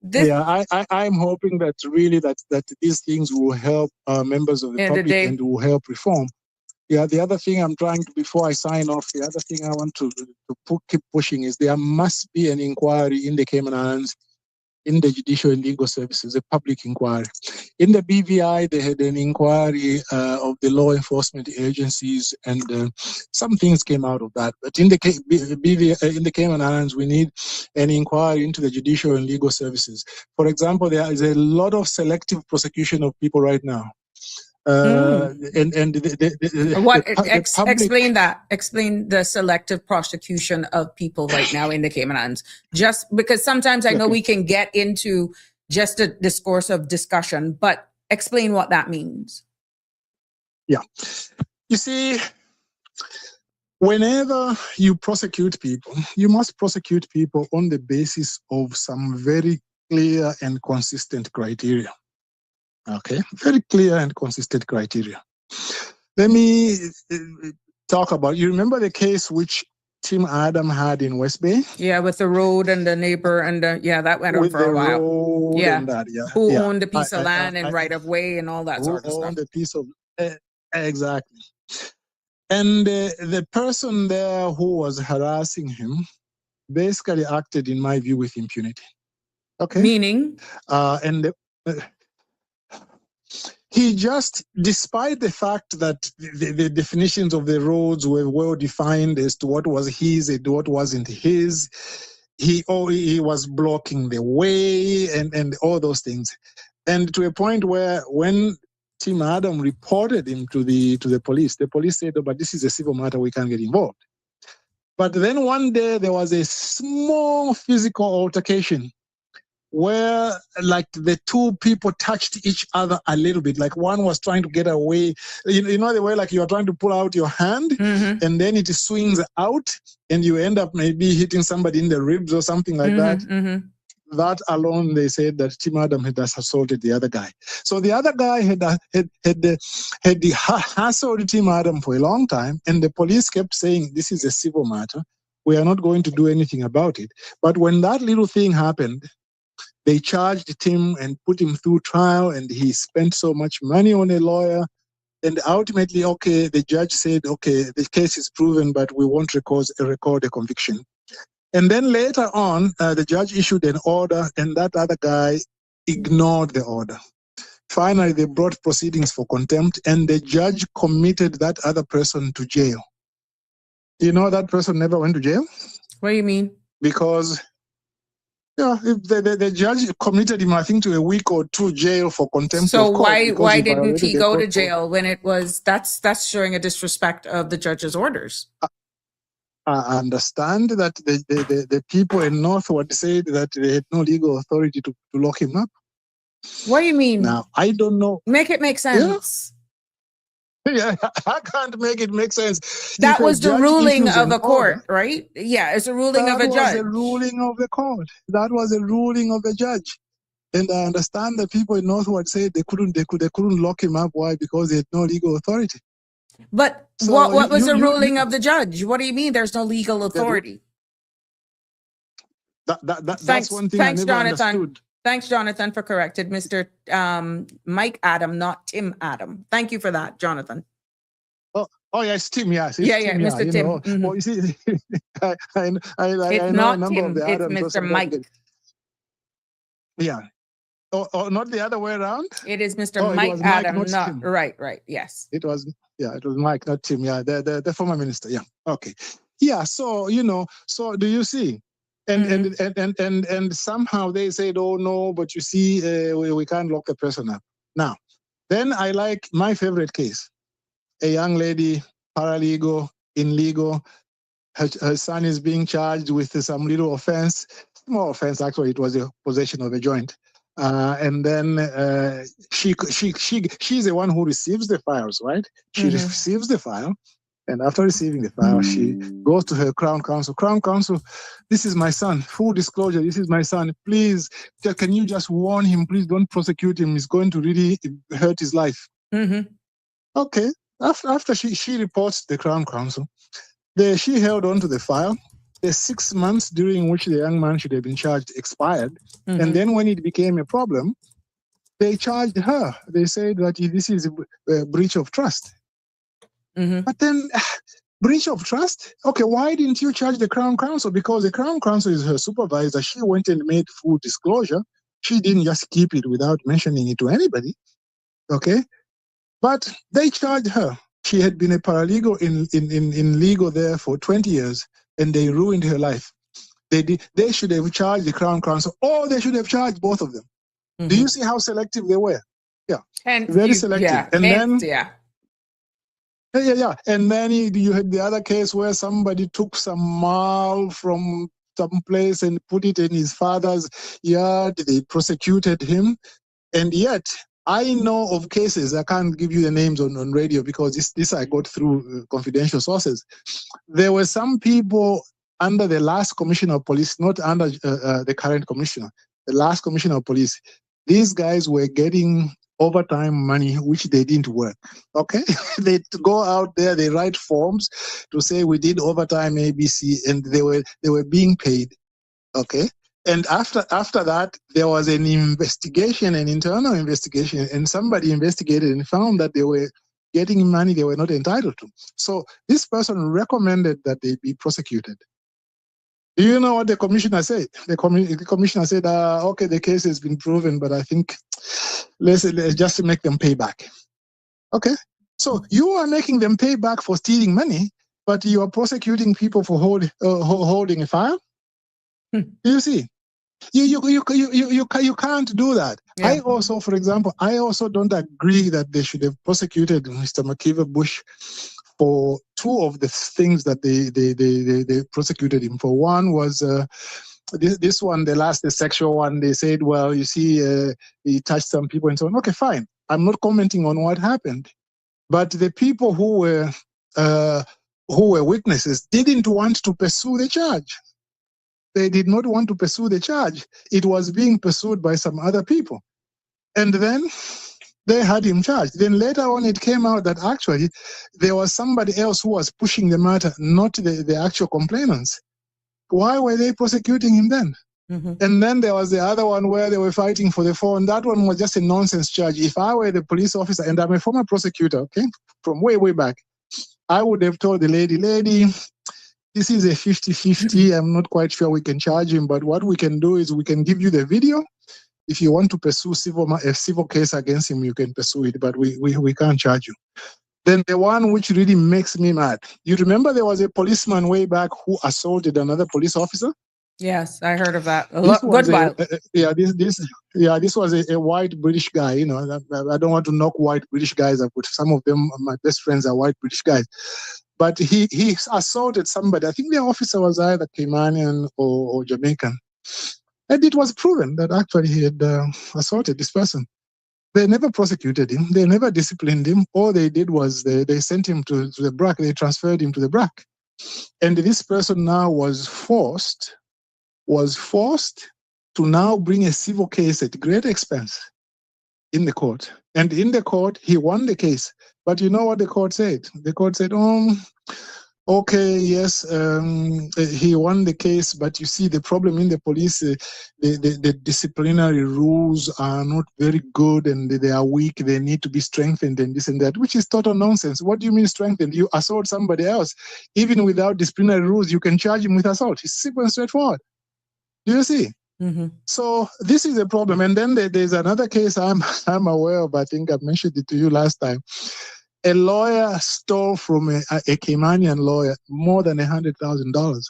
I'm hoping that really that these things will help members of the public and will help reform. Yeah, the other thing I'm trying to, before I sign off, the other thing I want to keep pushing is there must be an inquiry in the Cayman Islands, in the Judicial and Legal Services, a public inquiry. In the BVI, they had an inquiry of the law enforcement agencies, and some things came out of that. But in the BVI, in the Cayman Islands, we need an inquiry into the Judicial and Legal Services. For example, there is a lot of selective prosecution of people right now. Explain that. Explain the selective prosecution of people right now in the Cayman Islands. Just because sometimes I know we can get into just a discourse of discussion, but explain what that means. Yeah. You see, whenever you prosecute people, you must prosecute people on the basis of some very clear and consistent criteria. Okay, very clear and consistent criteria. Let me talk about, you remember the case which Tim Adam had in West Bay? Yeah, with the road and the neighbor and that went on for a while. Yeah. Who owned a piece of land and right of way and all that sort of stuff. Who owned a piece of, exactly. And the person there who was harassing him basically acted, in my view, with impunity. Okay. Meaning? He just, despite the fact that the definitions of the roads were well defined as to what was his and what wasn't his, he was blocking the way and all those things. And to a point where when Tim Adam reported him to the police said, oh, but this is a civil matter, we can't get involved. But then one day there was a small physical altercation where like the two people touched each other a little bit, like one was trying to get away. You know the way like you're trying to pull out your hand and then it swings out and you end up maybe hitting somebody in the ribs or something like that. That alone, they said that Tim Adam had assaulted the other guy. So the other guy had hassled Tim Adam for a long time, and the police kept saying, this is a civil matter. We are not going to do anything about it. But when that little thing happened, they charged Tim and put him through trial, and he spent so much money on a lawyer. And ultimately, okay, the judge said, okay, the case is proven, but we won't record a conviction. And then later on, the judge issued an order, and that other guy ignored the order. Finally, they brought proceedings for contempt, and the judge committed that other person to jail. You know, that person never went to jail? What do you mean? Because the judge committed him, I think, to a week or two jail for contempt So of court. why didn't he go to jail when it was, that's showing a disrespect of the judge's orders. I understand that the people in Northwood said that they had no legal authority to lock him up. What do you mean? Now, I don't know. Make it make sense. Yeah, I can't make it make sense. That was the ruling of a court, order, right? Yeah, it's a ruling of a judge. That was a ruling of the court. That was a ruling of the judge. And I understand that people in Northwood said they couldn't lock him up. Why? Because they had no legal authority. But So what was the ruling of the judge? What do you mean there's no legal authority? That's one thing I never understood. Thanks, Jonathan, for corrected. Mr. Mike Adam, not Tim Adam. Thank you for that, Jonathan. Oh, yes, Tim, yes. Yeah, Tim, Mr. Tim. Mm-hmm. Well, you see, I it's know not a number Tim, of the it's Adams. Mr. Mike. Yeah. Oh, not the other way around? It is Mr. Mike Adam, not Tim. Right, yes. It was Mike, not Tim. Yeah, the former minister. Yeah. Okay. Yeah, so so do you see? And somehow they said, oh no, but you see, we can't lock the person up. Now, then I like my favorite case. A young lady, paralegal, in legal, her son is being charged with some little offense, small offense, actually, it was a possession of a joint. And then she's the one who receives the files, right? She receives the file. And after receiving the file, she goes to her Crown Counsel. Crown Counsel, this is my son. Full disclosure, this is my son. Please, can you just warn him? Please don't prosecute him. It's going to really hurt his life. Okay. After she reports the Crown Counsel, she held on to the file. The 6 months during which the young man should have been charged expired. And then when it became a problem, they charged her. They said that this is a breach of trust. But then, breach of trust? Okay, why didn't you charge the Crown Counsel? Because the Crown Counsel is her supervisor. She went and made full disclosure. She didn't just keep it without mentioning it to anybody. Okay? But they charged her. She had been a paralegal in legal there for 20 years, and they ruined her life. They should have charged the Crown Counsel, or they should have charged both of them. Do you see how selective they were? Yeah. Very selective. Yeah. And then, yeah. And then you had the other case where somebody took some mal from some place and put it in his father's yard. They prosecuted him. And yet, I know of cases, I can't give you the names on radio because this I got through confidential sources. There were some people under the last commissioner of police, not under the current commissioner, the last commissioner of police. These guys were getting overtime money, which they didn't work. Okay, they go out there, they write forms to say we did overtime ABC, and they were being paid. Okay, and after that, there was an investigation, an internal investigation, and somebody investigated and found that they were getting money they were not entitled to. So this person recommended that they be prosecuted. Do you know what the commissioner said? The commissioner said, okay, the case has been proven, but I think let's just make them pay back. Okay? So you are making them pay back for stealing money, but you are prosecuting people for holding a file? You see? You can't do that. Yeah. I also, for example, don't agree that they should have prosecuted Mr. McKeever Bush for two of the things that they prosecuted him for. One was this one, the sexual one. They said, well, you see, he touched some people and so on. Okay, fine. I'm not commenting on what happened, but the people who were witnesses didn't want to pursue the charge. They did not want to pursue the charge. It was being pursued by some other people, and then they had him charged. Then later on, it came out that actually there was somebody else who was pushing the matter, not the actual complainants. Why were they prosecuting him then? Mhm. And then there was the other one where they were fighting for the phone. That one was just a nonsense charge. If I were the police officer, and I'm a former prosecutor, okay, from way, way back, I would have told the lady, this is a 50-50. I'm not quite sure we can charge him, but what we can do is we can give you the video. If you want to pursue a civil case against him, you can pursue it, but we can't charge you. Then the one which really makes me mad. You remember there was a policeman way back who assaulted another police officer? Yes, I heard of that. This was Good while. this was a white British guy. You know, I don't want to knock white British guys. I've got some of them. My best friends are white British guys. But he assaulted somebody. I think the officer was either Caymanian or Jamaican. And it was proven that actually he had assaulted this person. They never prosecuted him. They never disciplined him. All they did was they sent him to the BRAC. They transferred him to the BRAC. And this person now was forced to now bring a civil case at great expense in the court. And in the court, he won the case. But you know what the court said? The court said, okay, yes, he won the case, but you see the problem in the police, the disciplinary rules are not very good and they are weak. They need to be strengthened and this and that, which is total nonsense. What do you mean strengthened? You assault somebody else. Even without disciplinary rules, you can charge him with assault. It's simple and straightforward. Do you see? Mm-hmm. So this is a problem. And then there's another case I'm aware of. I think I mentioned it to you last time. A lawyer stole from a Caymanian lawyer more than $100,000.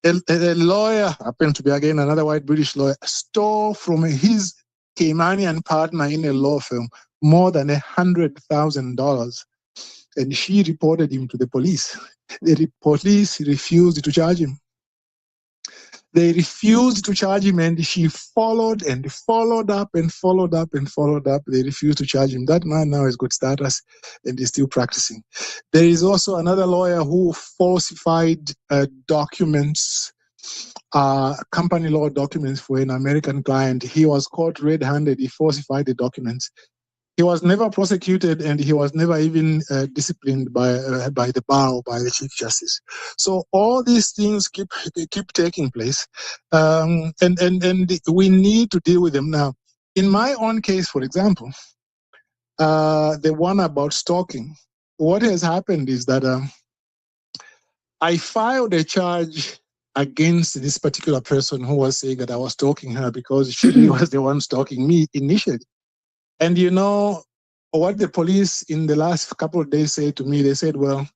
A lawyer, happened to be again another white British lawyer, stole from his Caymanian partner in a law firm more than $100,000. And she reported him to the police. The police refused to charge him. They refused to charge him, and she followed and followed up and followed up and followed up. They refused to charge him. That man now has got status and is still practicing. There is also another lawyer who falsified documents, company law documents for an American client. He was caught red-handed. He falsified the documents. He was never prosecuted, and he was never even disciplined by the bar or by the Chief Justice. So all these things keep taking place, and we need to deal with them now. In my own case, for example, the one about stalking, what has happened is that I filed a charge against this particular person who was saying that I was stalking her because she was the one stalking me initially. And you know what the police in the last couple of days said to me? They said, well,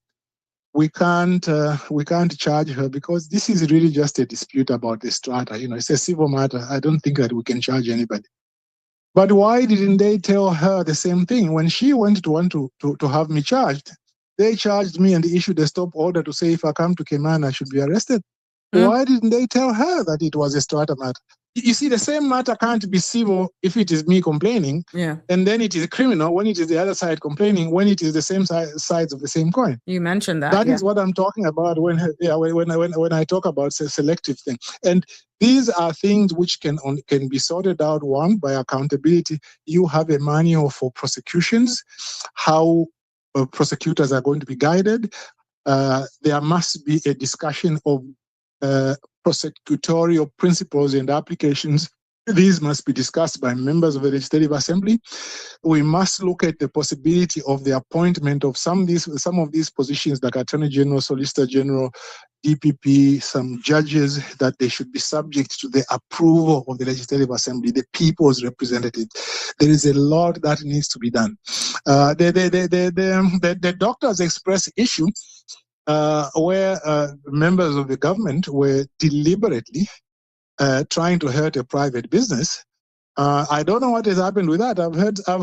we can't charge her because this is really just a dispute about the strata. You know, it's a civil matter. I don't think that we can charge anybody. But why didn't they tell her the same thing? When she went to want to have me charged, they charged me and issued a stop order to say if I come to Cayman, I should be arrested. Why didn't they tell her that it was a strata matter? You see, the same matter can't be civil if it is me complaining, and then it is criminal when it is the other side complaining, when it is the same sides of the same coin. You mentioned that. That is what I'm talking about when I talk about a selective thing. And these are things which can be sorted out, one, by accountability. You have a manual for prosecutions, how prosecutors are going to be guided. There must be a discussion of prosecutorial principles and applications. These must be discussed by members of the Legislative Assembly. We must look at the possibility of the appointment of some of these positions like Attorney General, Solicitor General, DPP, some judges, that they should be subject to the approval of the Legislative Assembly, the people's representative. There is a lot that needs to be done. The doctors express issue where members of the government were deliberately trying to hurt a private business. I don't know what has happened with that. I've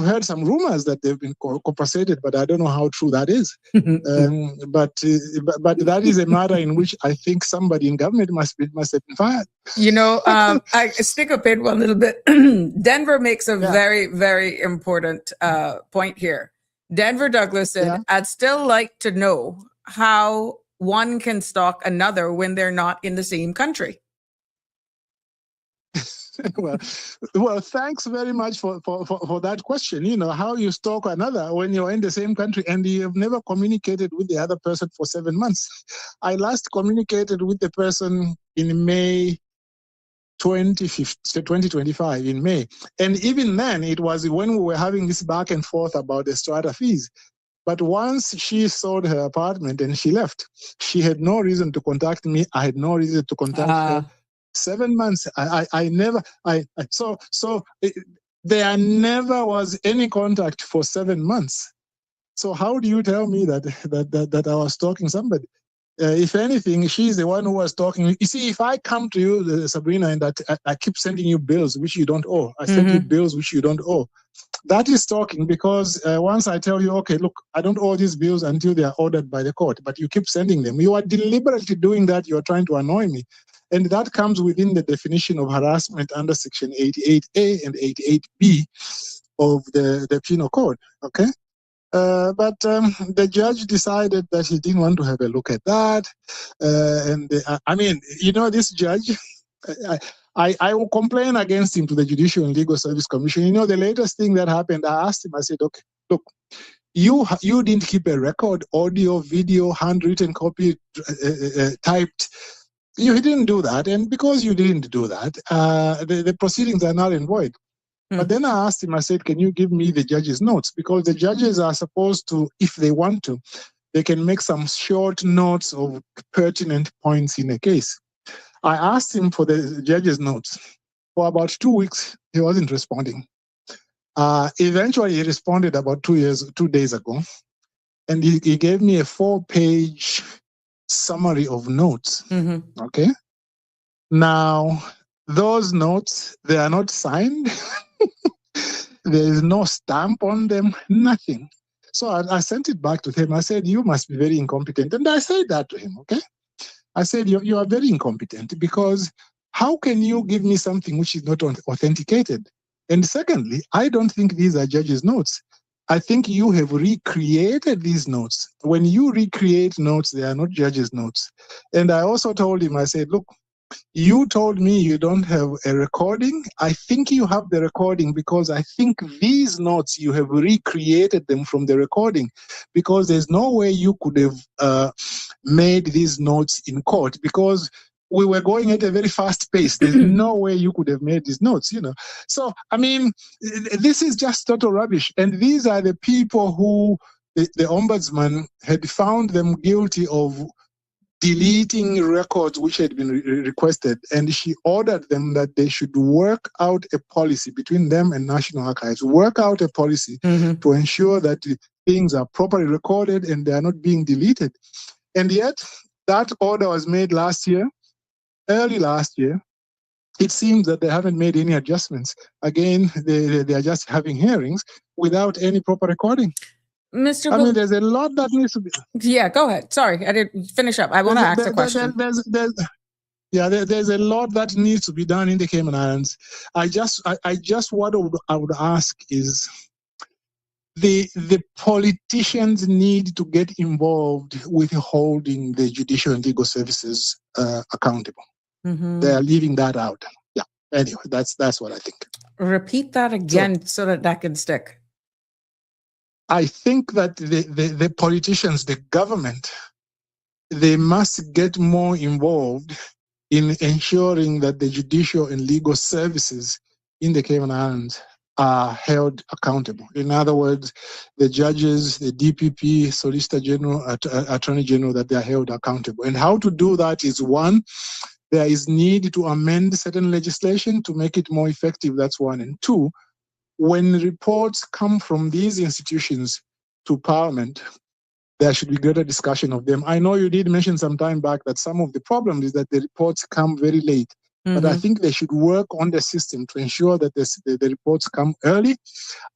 heard some rumors that they've been compensated, but I don't know how true that is. But that is a matter in which I think somebody in government must have been fired. You know, I stick a pin one little bit. Denver makes a very, very important point here. Denver Douglas said, I'd still like to know how one can stalk another when they're not in the same country. well, thanks very much for that question. You know, how you stalk another when you're in the same country and you have never communicated with the other person for 7 months. I last communicated with the person in May 2025 in May. And even then, it was when we were having this back and forth about the strata fees. But once she sold her apartment and she left, she had no reason to contact me. I had no reason to contact her. 7 months. There never was any contact for 7 months. So how do you tell me that I was stalking somebody? If anything, she's the one who was talking. You see, if I come to you, Sabrina, and that I keep sending you bills which you don't owe, I send you bills which you don't owe. That is stalking, because once I tell you, okay, look, I don't owe these bills until they are ordered by the court, but you keep sending them. You are deliberately doing that. You are trying to annoy me. And that comes within the definition of harassment under Section 88A and 88B of the Penal Code, okay? But the judge decided that he didn't want to have a look at that. I mean, you know, this judge, I will complain against him to the Judicial and Legal Service Commission. You know, the latest thing that happened, I asked him, I said, okay, look, you didn't keep a record, audio, video, handwritten copy, typed. You didn't do that. And because you didn't do that, the proceedings are null and void. But then I asked him, I said, can you give me the judge's notes? Because the judges are supposed to, if they want to, they can make some short notes of pertinent points in a case. I asked him for the judge's notes. For about 2 weeks, he wasn't responding. Eventually, he responded about 2 days ago. And he gave me a 4-page summary of notes. Okay? Now, those notes, they are not signed. There is no stamp on them, nothing. So I sent it back to him. I said, you must be very incompetent. And I said that to him, okay? I said, you are very incompetent, because how can you give me something which is not authenticated? And secondly, I don't think these are judges' notes. I think you have recreated these notes. When you recreate notes, they are not judges' notes. And I also told him, I said, look, you told me you don't have a recording. I think you have the recording, because I think these notes, you have recreated them from the recording, because there's no way you could have made these notes in court, because we were going at a very fast pace. There's no way you could have made these notes, you know. So, I mean, this is just total rubbish. And these are the people who the ombudsman had found them guilty of deleting records which had been requested, and she ordered them that they should work out a policy between them and National Archives, work out a policy to ensure that things are properly recorded and they are not being deleted. And yet, that order was made early last year. It seems that they haven't made any adjustments. Again, they are just having hearings without any proper recording. Mr. I mean, there's a lot that needs to be. Yeah, go ahead. Sorry, I didn't finish up. I want to ask a question. There's a lot that needs to be done in the Cayman Islands. What I would ask is the politicians need to get involved with holding the judicial and legal services accountable. They are leaving that out. Yeah. Anyway, that's what I think. Repeat that again so that can stick. I think that the politicians, the government, they must get more involved in ensuring that the judicial and legal services in the Cayman Islands are held accountable. In other words, the judges, the DPP, Solicitor General, Attorney General, that they are held accountable. And how to do that is, one, there is need to amend certain legislation to make it more effective. That's one. And two, when reports come from these institutions to Parliament, there should be greater discussion of them. I know you did mention some time back that some of the problem is that the reports come very late. But I think they should work on the system to ensure that the reports come early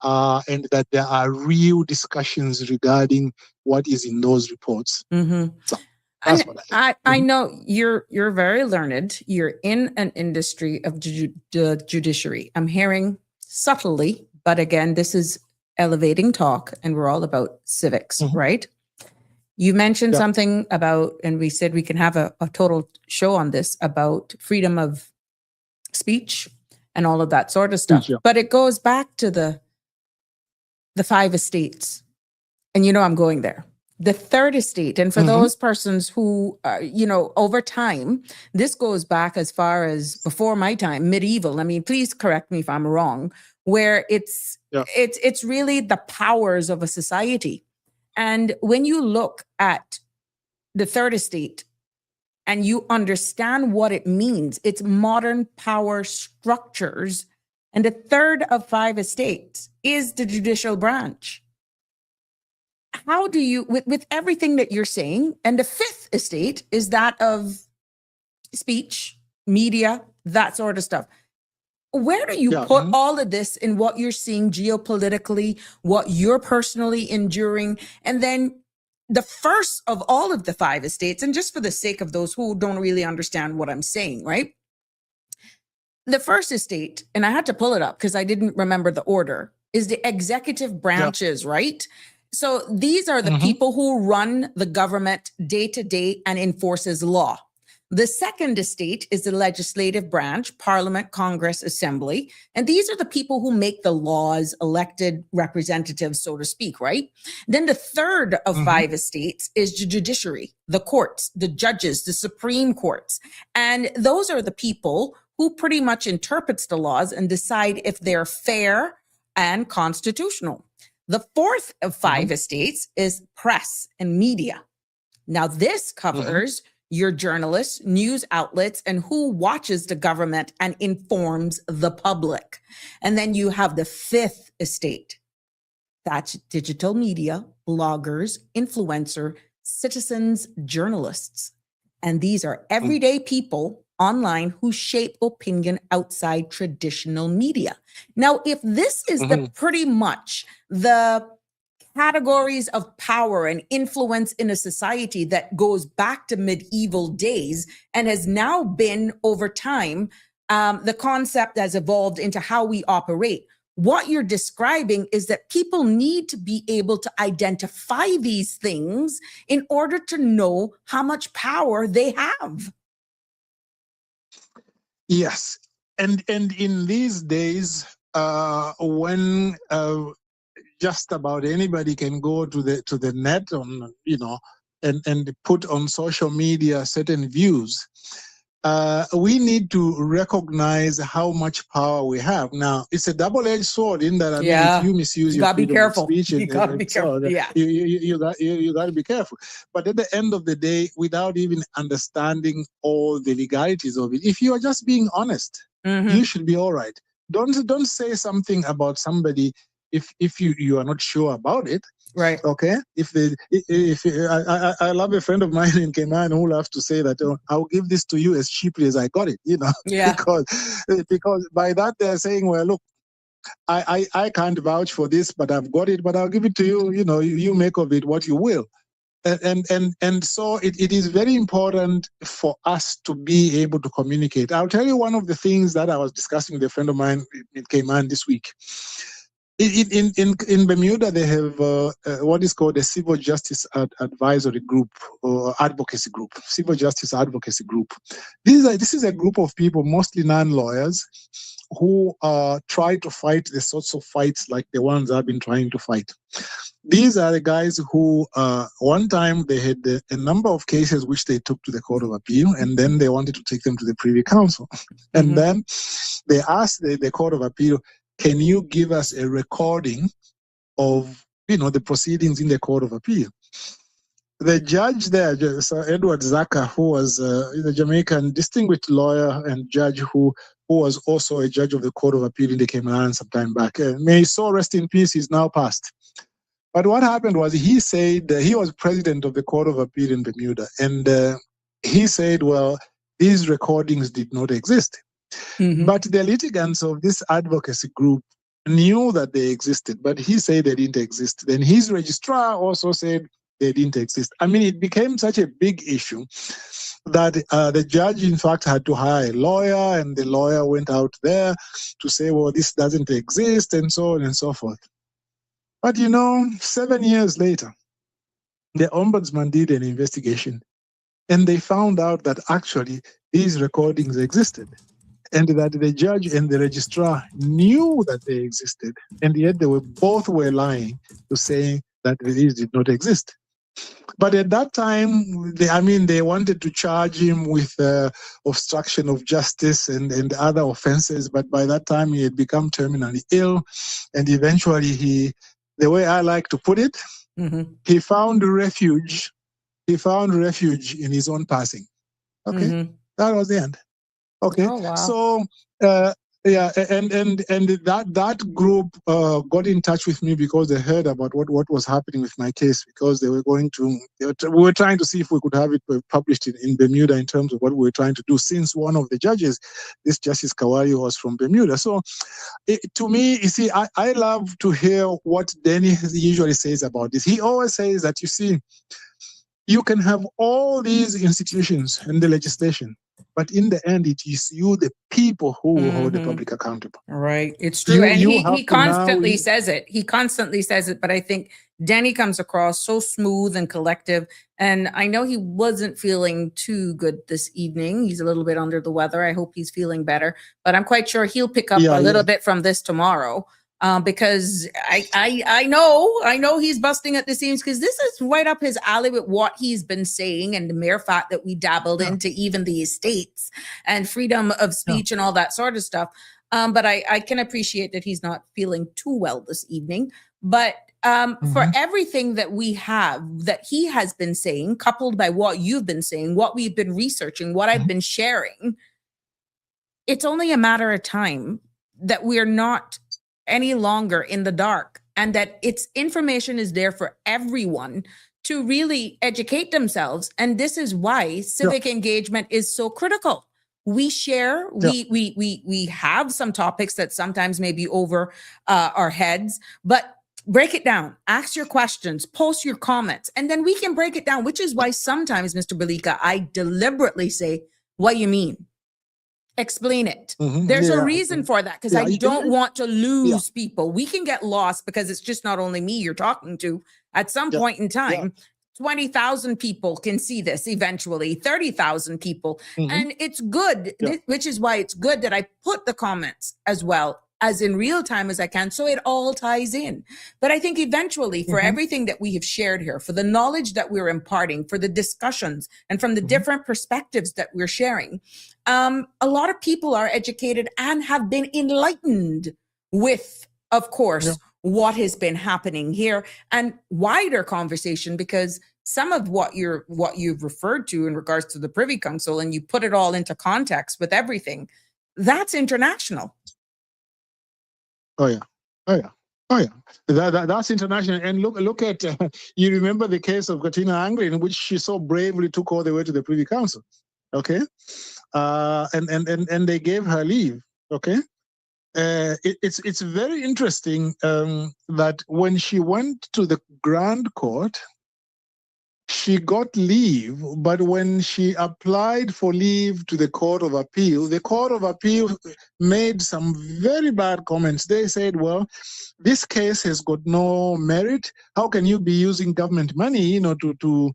and that there are real discussions regarding what is in those reports. So that's what I think. I know you're very learned. You're in an industry of the judiciary. I'm hearing subtly, but again, this is elevating talk, and we're all about civics, right? You mentioned something about, and we said we can have a total show on this, about freedom of speech and all of that sort of stuff. But it goes back to the 5 estates. And you know I'm going there. The third estate, and for those persons who, over time, this goes back as far as before my time, medieval. I mean, please correct me if I'm wrong. Where it's really the powers of a society, and when you look at the third estate and you understand what it means, it's modern power structures, and the third of 5 estates is the judicial branch. How do you, with everything that you're saying, and the 5th estate is that of speech, media, that sort of stuff. Where do you put all of this in what you're seeing geopolitically, what you're personally enduring, and then the first of all of the 5 estates, and just for the sake of those who don't really understand what I'm saying, right? The first estate, and I had to pull it up because I didn't remember the order, is the executive branches, right? So these are the people who run the government day to day and enforces law. The second estate is the legislative branch, Parliament, Congress, Assembly. And these are the people who make the laws, elected representatives, so to speak, right? Then the third of 5 estates is the judiciary, the courts, the judges, the Supreme Courts. And those are the people who pretty much interprets the laws and decide if they're fair and constitutional. The fourth of 5 estates is press and media. Now, this covers your journalists, news outlets, and who watches the government and informs the public. And then you have the 5th estate. That's digital media, bloggers, influencer, citizens, journalists. And these are everyday people online who shape opinion outside traditional media. Now, if this is the pretty much the categories of power and influence in a society that goes back to medieval days and has now been over time, the concept has evolved into how we operate. What you're describing is that people need to be able to identify these things in order to know how much power they have. Yes, and in these days, when just about anybody can go to the net on and put on social media certain views, we need to recognize how much power we have. Now, it's a double-edged sword in that, if you misuse your freedom of speech, you got to be careful. You got to be careful. But at the end of the day, without even understanding all the legalities of it, if you are just being honest, you should be all right. Don't say something about somebody if you are not sure about it. Right. Okay. I love a friend of mine in Cayman who loves to say that I'll give this to you as cheaply as I got it. Yeah. because by that they're saying, well, look, I can't vouch for this, but I've got it. But I'll give it to you. You make of it what you will. And so it is very important for us to be able to communicate. I'll tell you one of the things that I was discussing with a friend of mine in Cayman this week. In Bermuda, they have what is called a civil justice advisory group or advocacy group, civil justice advocacy group. This is a group of people, mostly non-lawyers, who try to fight the sorts of fights like the ones I've been trying to fight. These are the guys who one time they had a number of cases which they took to the Court of Appeal, and then they wanted to take them to the Privy Council. And then they asked the Court of Appeal, can you give us a recording of, the proceedings in the Court of Appeal? The judge there, Sir Edward Zaka, who was a Jamaican distinguished lawyer and judge who was also a judge of the Court of Appeal in the Cayman some time back. May his soul rest in peace, he's now passed. But what happened was he said, he was president of the Court of Appeal in Bermuda, and he said, well, these recordings did not exist. But the litigants of this advocacy group knew that they existed, but he said they didn't exist. Then his registrar also said they didn't exist. It became such a big issue that the judge, in fact, had to hire a lawyer, and the lawyer went out there to say, well, this doesn't exist, and so on and so forth. But 7 years later, the ombudsman did an investigation, and they found out that actually these recordings existed, and that the judge and the registrar knew that they existed, and yet they both were lying to saying that these did not exist. But at that time, they wanted to charge him with obstruction of justice and other offenses. But by that time, he had become terminally ill. And eventually, the way I like to put it, he found refuge. He found refuge in his own passing. Okay, that was the end. Okay, Oh, wow. so and that group got in touch with me because they heard about what was happening with my case, because we were trying to see if we could have it published in Bermuda in terms of what we were trying to do, since one of the judges, this Justice Kawari, was from Bermuda. So to me, you see, I love to hear what Danny usually says about this. He always says that, you see, you can have all these institutions and the legislation, but in the end, it is you, the people, who will hold the public accountable. Right. It's true. And You he have to constantly now- says it. He constantly says it. But I think Danny comes across so smooth and collective. And I know he wasn't feeling too good this evening. He's a little bit under the weather. I hope he's feeling better. But I'm quite sure he'll pick up a little bit from this tomorrow. Because I know he's busting at the seams, because this is right up his alley with what he's been saying, and the mere fact that we dabbled into even the estates and freedom of speech and all that sort of stuff. But I can appreciate that he's not feeling too well this evening. But for everything that we have, that he has been saying, coupled by what you've been saying, what we've been researching, what I've been sharing, it's only a matter of time that we're not any longer in the dark, and that its information is there for everyone to really educate themselves. And this is why civic engagement is so critical. We share, we have some topics that sometimes may be over our heads, but break it down, ask your questions, post your comments, and then we can break it down, which is why sometimes, Mr. Balika, I deliberately say, what you mean? Explain it. There's a reason for that, because I don't want to lose people. We can get lost because it's just not only me you're talking to. At some point in time, 20,000 people can see this eventually, 30,000 people. And it's good, which is why it's good that I put the comments as well as in real time as I can, so it all ties in. But I think eventually, for everything that we have shared here, for the knowledge that we're imparting, for the discussions, and from the different perspectives that we're sharing, a lot of people are educated and have been enlightened with, of course, what has been happening here, and wider conversation, because some of what you've referred to in regards to the Privy Council, and you put it all into context with everything, that's international. That's international. And look at, you remember the case of Katina Angry, in which she so bravely took all the way to the Privy Council, okay? And they gave her leave, okay? It's very interesting that when she went to the Grand Court, she got leave, but when she applied for leave to the Court of Appeal made some very bad comments. They said, well, this case has got no merit. How can you be using government money, to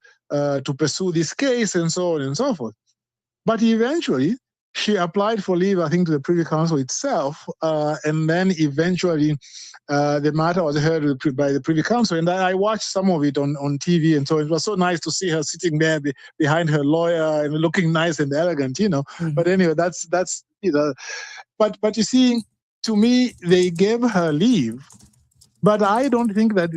pursue this case, and so on and so forth? But eventually, she applied for leave, I think, to the Privy Council itself, and then eventually the matter was heard by the Privy Council. And I watched some of it on TV, and so it was so nice to see her sitting there behind her lawyer and looking nice and elegant, But anyway, that's But you see, to me, they gave her leave, but I don't think that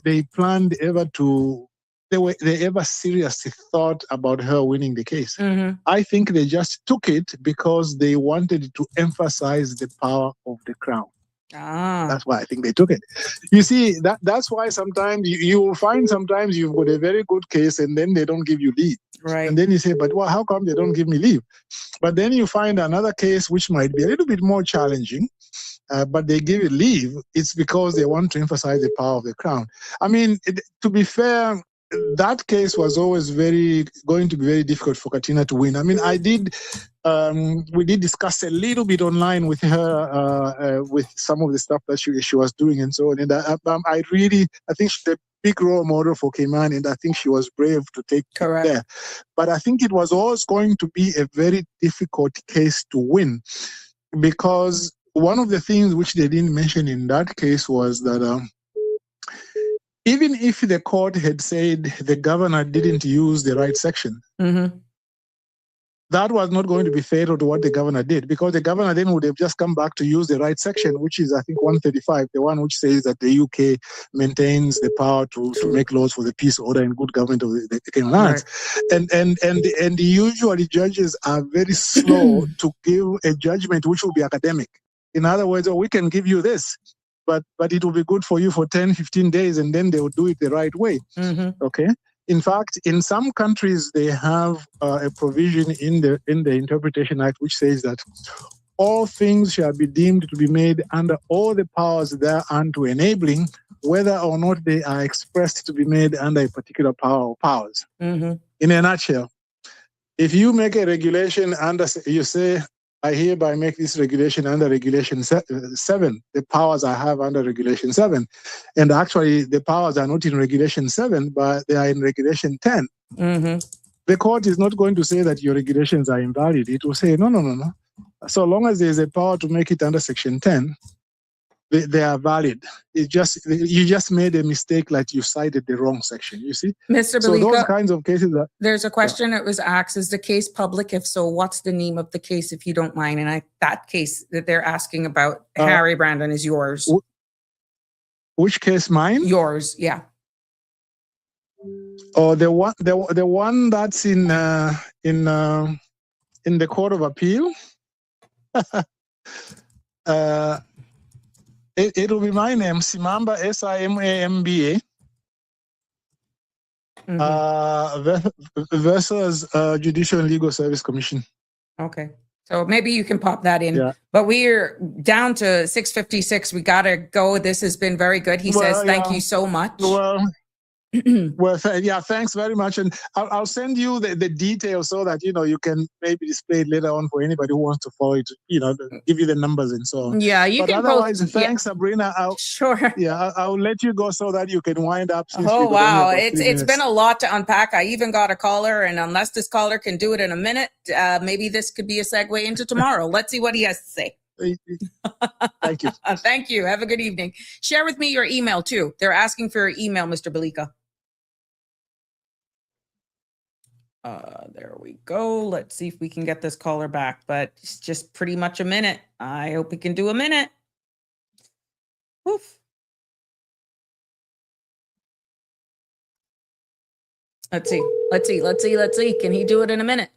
they planned ever to. They ever seriously thought about her winning the case. I think they just took it because they wanted to emphasize the power of the crown. That's why I think they took it. You see, that's why sometimes you will find sometimes you've got a very good case and then they don't give you leave. Right. And then you say, but how come they don't give me leave? But then you find another case which might be a little bit more challenging, but they give you leave. It's because they want to emphasize the power of the crown. I mean, to be fair, that case was always going to be very difficult for Katina to win. I mean, we did discuss a little bit online with her, with some of the stuff that she was doing and so on. And I think she's a big role model for Cayman, and I think she was brave to take it there. But I think it was always going to be a very difficult case to win, because one of the things which they didn't mention in that case was that even if the court had said the governor didn't use the right section, that was not going to be fatal to what the governor did, because the governor then would have just come back to use the right section, which is, I think, 135, the one which says that the UK maintains the power to make laws for the peace, order, and good government of the Cayman Islands. Right. And usually judges are very slow to give a judgment which will be academic. In other words, we can give you this, but it will be good for you for 10, 15 days, and then they will do it the right way. Okay? In fact, in some countries, they have a provision in the Interpretation Act which says that all things shall be deemed to be made under all the powers thereunto enabling, whether or not they are expressed to be made under a particular power or powers. In a nutshell, if you make a regulation you say, I hereby make this regulation under Regulation 7, the powers I have under Regulation 7. And actually, the powers are not in Regulation 7, but they are in Regulation 10. The court is not going to say that your regulations are invalid. It will say, no. So long as there is a power to make it under Section 10, they are valid. You just made a mistake, like you cited the wrong section, you see? Mr. So Belika, those kinds of cases are... There's a question that was asked, is the case public? If so, what's the name of the case, if you don't mind? And that case that they're asking about, Harry Brandon, is yours. Which case, mine? Yours, yeah. Oh, the one that's in the Court of Appeal. It'll be my name, Simamba, Simamba, versus Judicial and Legal Service Commission. Okay. So maybe you can pop that in. Yeah. But we're down to 6:56. We got to go. This has been very good. He says, thank you so much. Well, thanks very much. And I'll send you the details so that, you can maybe display it later on for anybody who wants to follow it, give you the numbers and so on. Yeah, you can otherwise, thanks, Sabrina. Sure. Yeah, I'll let you go so that you can wind up. Oh, wow. It's been a lot to unpack. I even got a caller, and unless this caller can do it in a minute, maybe this could be a segue into tomorrow. Let's see what he has to say. Thank you. Thank you. Have a good evening. Share with me your email too. They're asking for your email, Mr. Belika. There we go. Let's see if we can get this caller back, but it's just pretty much a minute. I hope we can do a minute. Oof. Let's see. Can he do it in a minute?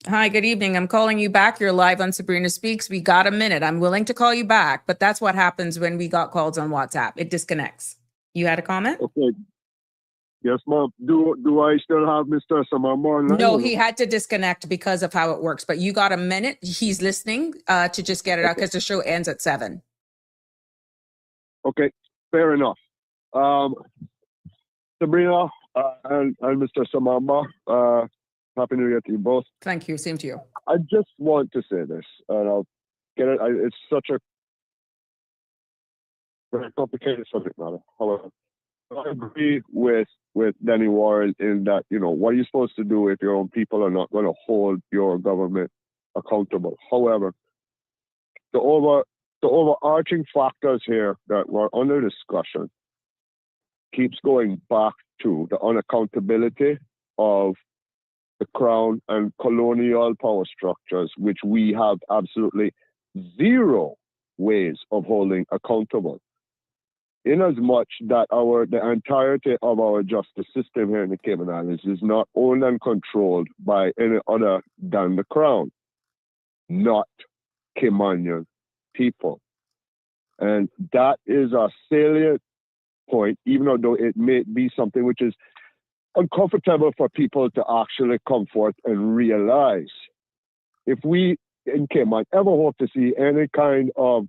Hi, good evening. I'm calling you back. You're live on Sabrina Speaks. We got a minute. I'm willing to call you back, but that's what happens when we got calls on WhatsApp. It disconnects. You had a comment? Okay. Yes, ma'am. Do I still have Mr. Samamar? No, he had to disconnect because of how it works, but you got a minute. He's listening to just get it out because the show ends at 7. Okay, fair enough. Sabrina and Mr. Samamar, Happy New Year to you both. Thank you. Same to you. I just want to say this, and I'll get it. It's such a very complicated subject matter. However, I agree with Danny Warren in that, what are you supposed to do if your own people are not going to hold your government accountable? However, the overarching factors here that were under discussion keeps going back to the unaccountability of the crown and colonial power structures, which we have absolutely zero ways of holding accountable. In as much that the entirety of our justice system here in the Cayman Islands is not owned and controlled by any other than the crown, not Caymanian people. And that is a salient point, even though it may be something which is uncomfortable for people to actually come forth and realize. If we in Cayman ever hope to see any kind of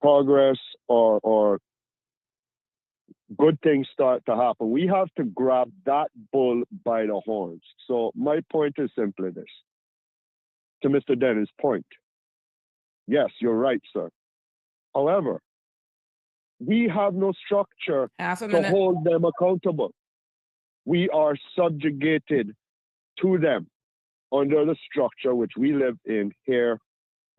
progress or good things start to happen, we have to grab that bull by the horns. So my point is simply this. To Mr. Dennis' point, yes, you're right, sir. However, we have no structure to hold them accountable. We are subjugated to them under the structure which we live in here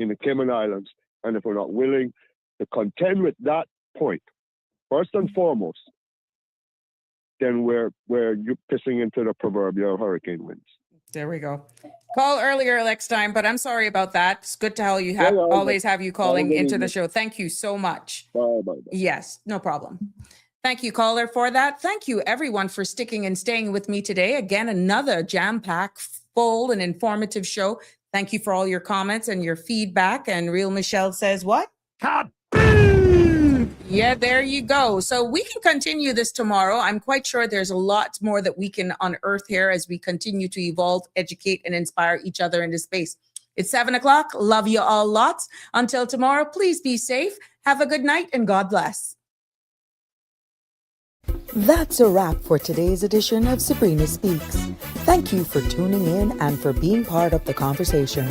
in the Cayman Islands. And if we're not willing to contend with that point, first and foremost, then we're you pissing into the proverbial hurricane winds. There we go. Call earlier next time, but I'm sorry about that. It's good to Yeah, always have you calling good into the evening. show. Thank you so much. Bye. Yes, no problem. Thank you, caller, for that. Thank you, everyone, for sticking and staying with me today. Again, another jam-packed, full and informative show. Thank you for all your comments and your feedback. And Real Michelle says what? Yeah, there you go. So we can continue this tomorrow. I'm quite sure there's a lot more that we can unearth here as we continue to evolve, educate, and inspire each other in this space. It's 7:00. Love you all lots. Until tomorrow, please be safe. Have a good night and God bless. That's a wrap for today's edition of Sabrina Speaks. Thank you for tuning in and for being part of the conversation.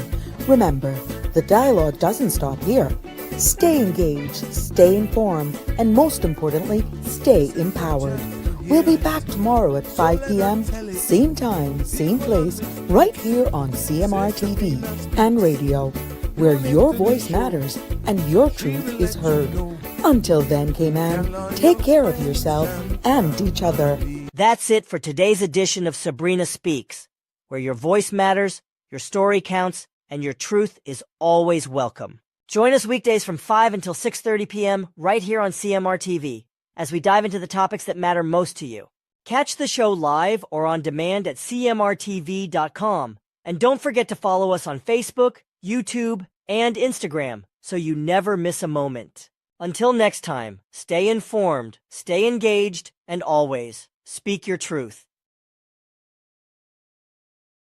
Remember, the dialogue doesn't stop here. Stay engaged, stay informed, and most importantly, stay empowered. We'll be back tomorrow at 5 p.m., same time, same place, right here on CMR TV and radio, where your voice matters and your truth is heard. Until then, Cayman, take care of yourself and each other. That's it for today's edition of Sabrina Speaks, where your voice matters, your story counts, and your truth is always welcome. Join us weekdays from 5 until 6:30 p.m. right here on CMR TV as we dive into the topics that matter most to you. Catch the show live or on demand at cmrtv.com. And don't forget to follow us on Facebook, YouTube, and Instagram so you never miss a moment. Until next time, stay informed, stay engaged, and always speak your truth.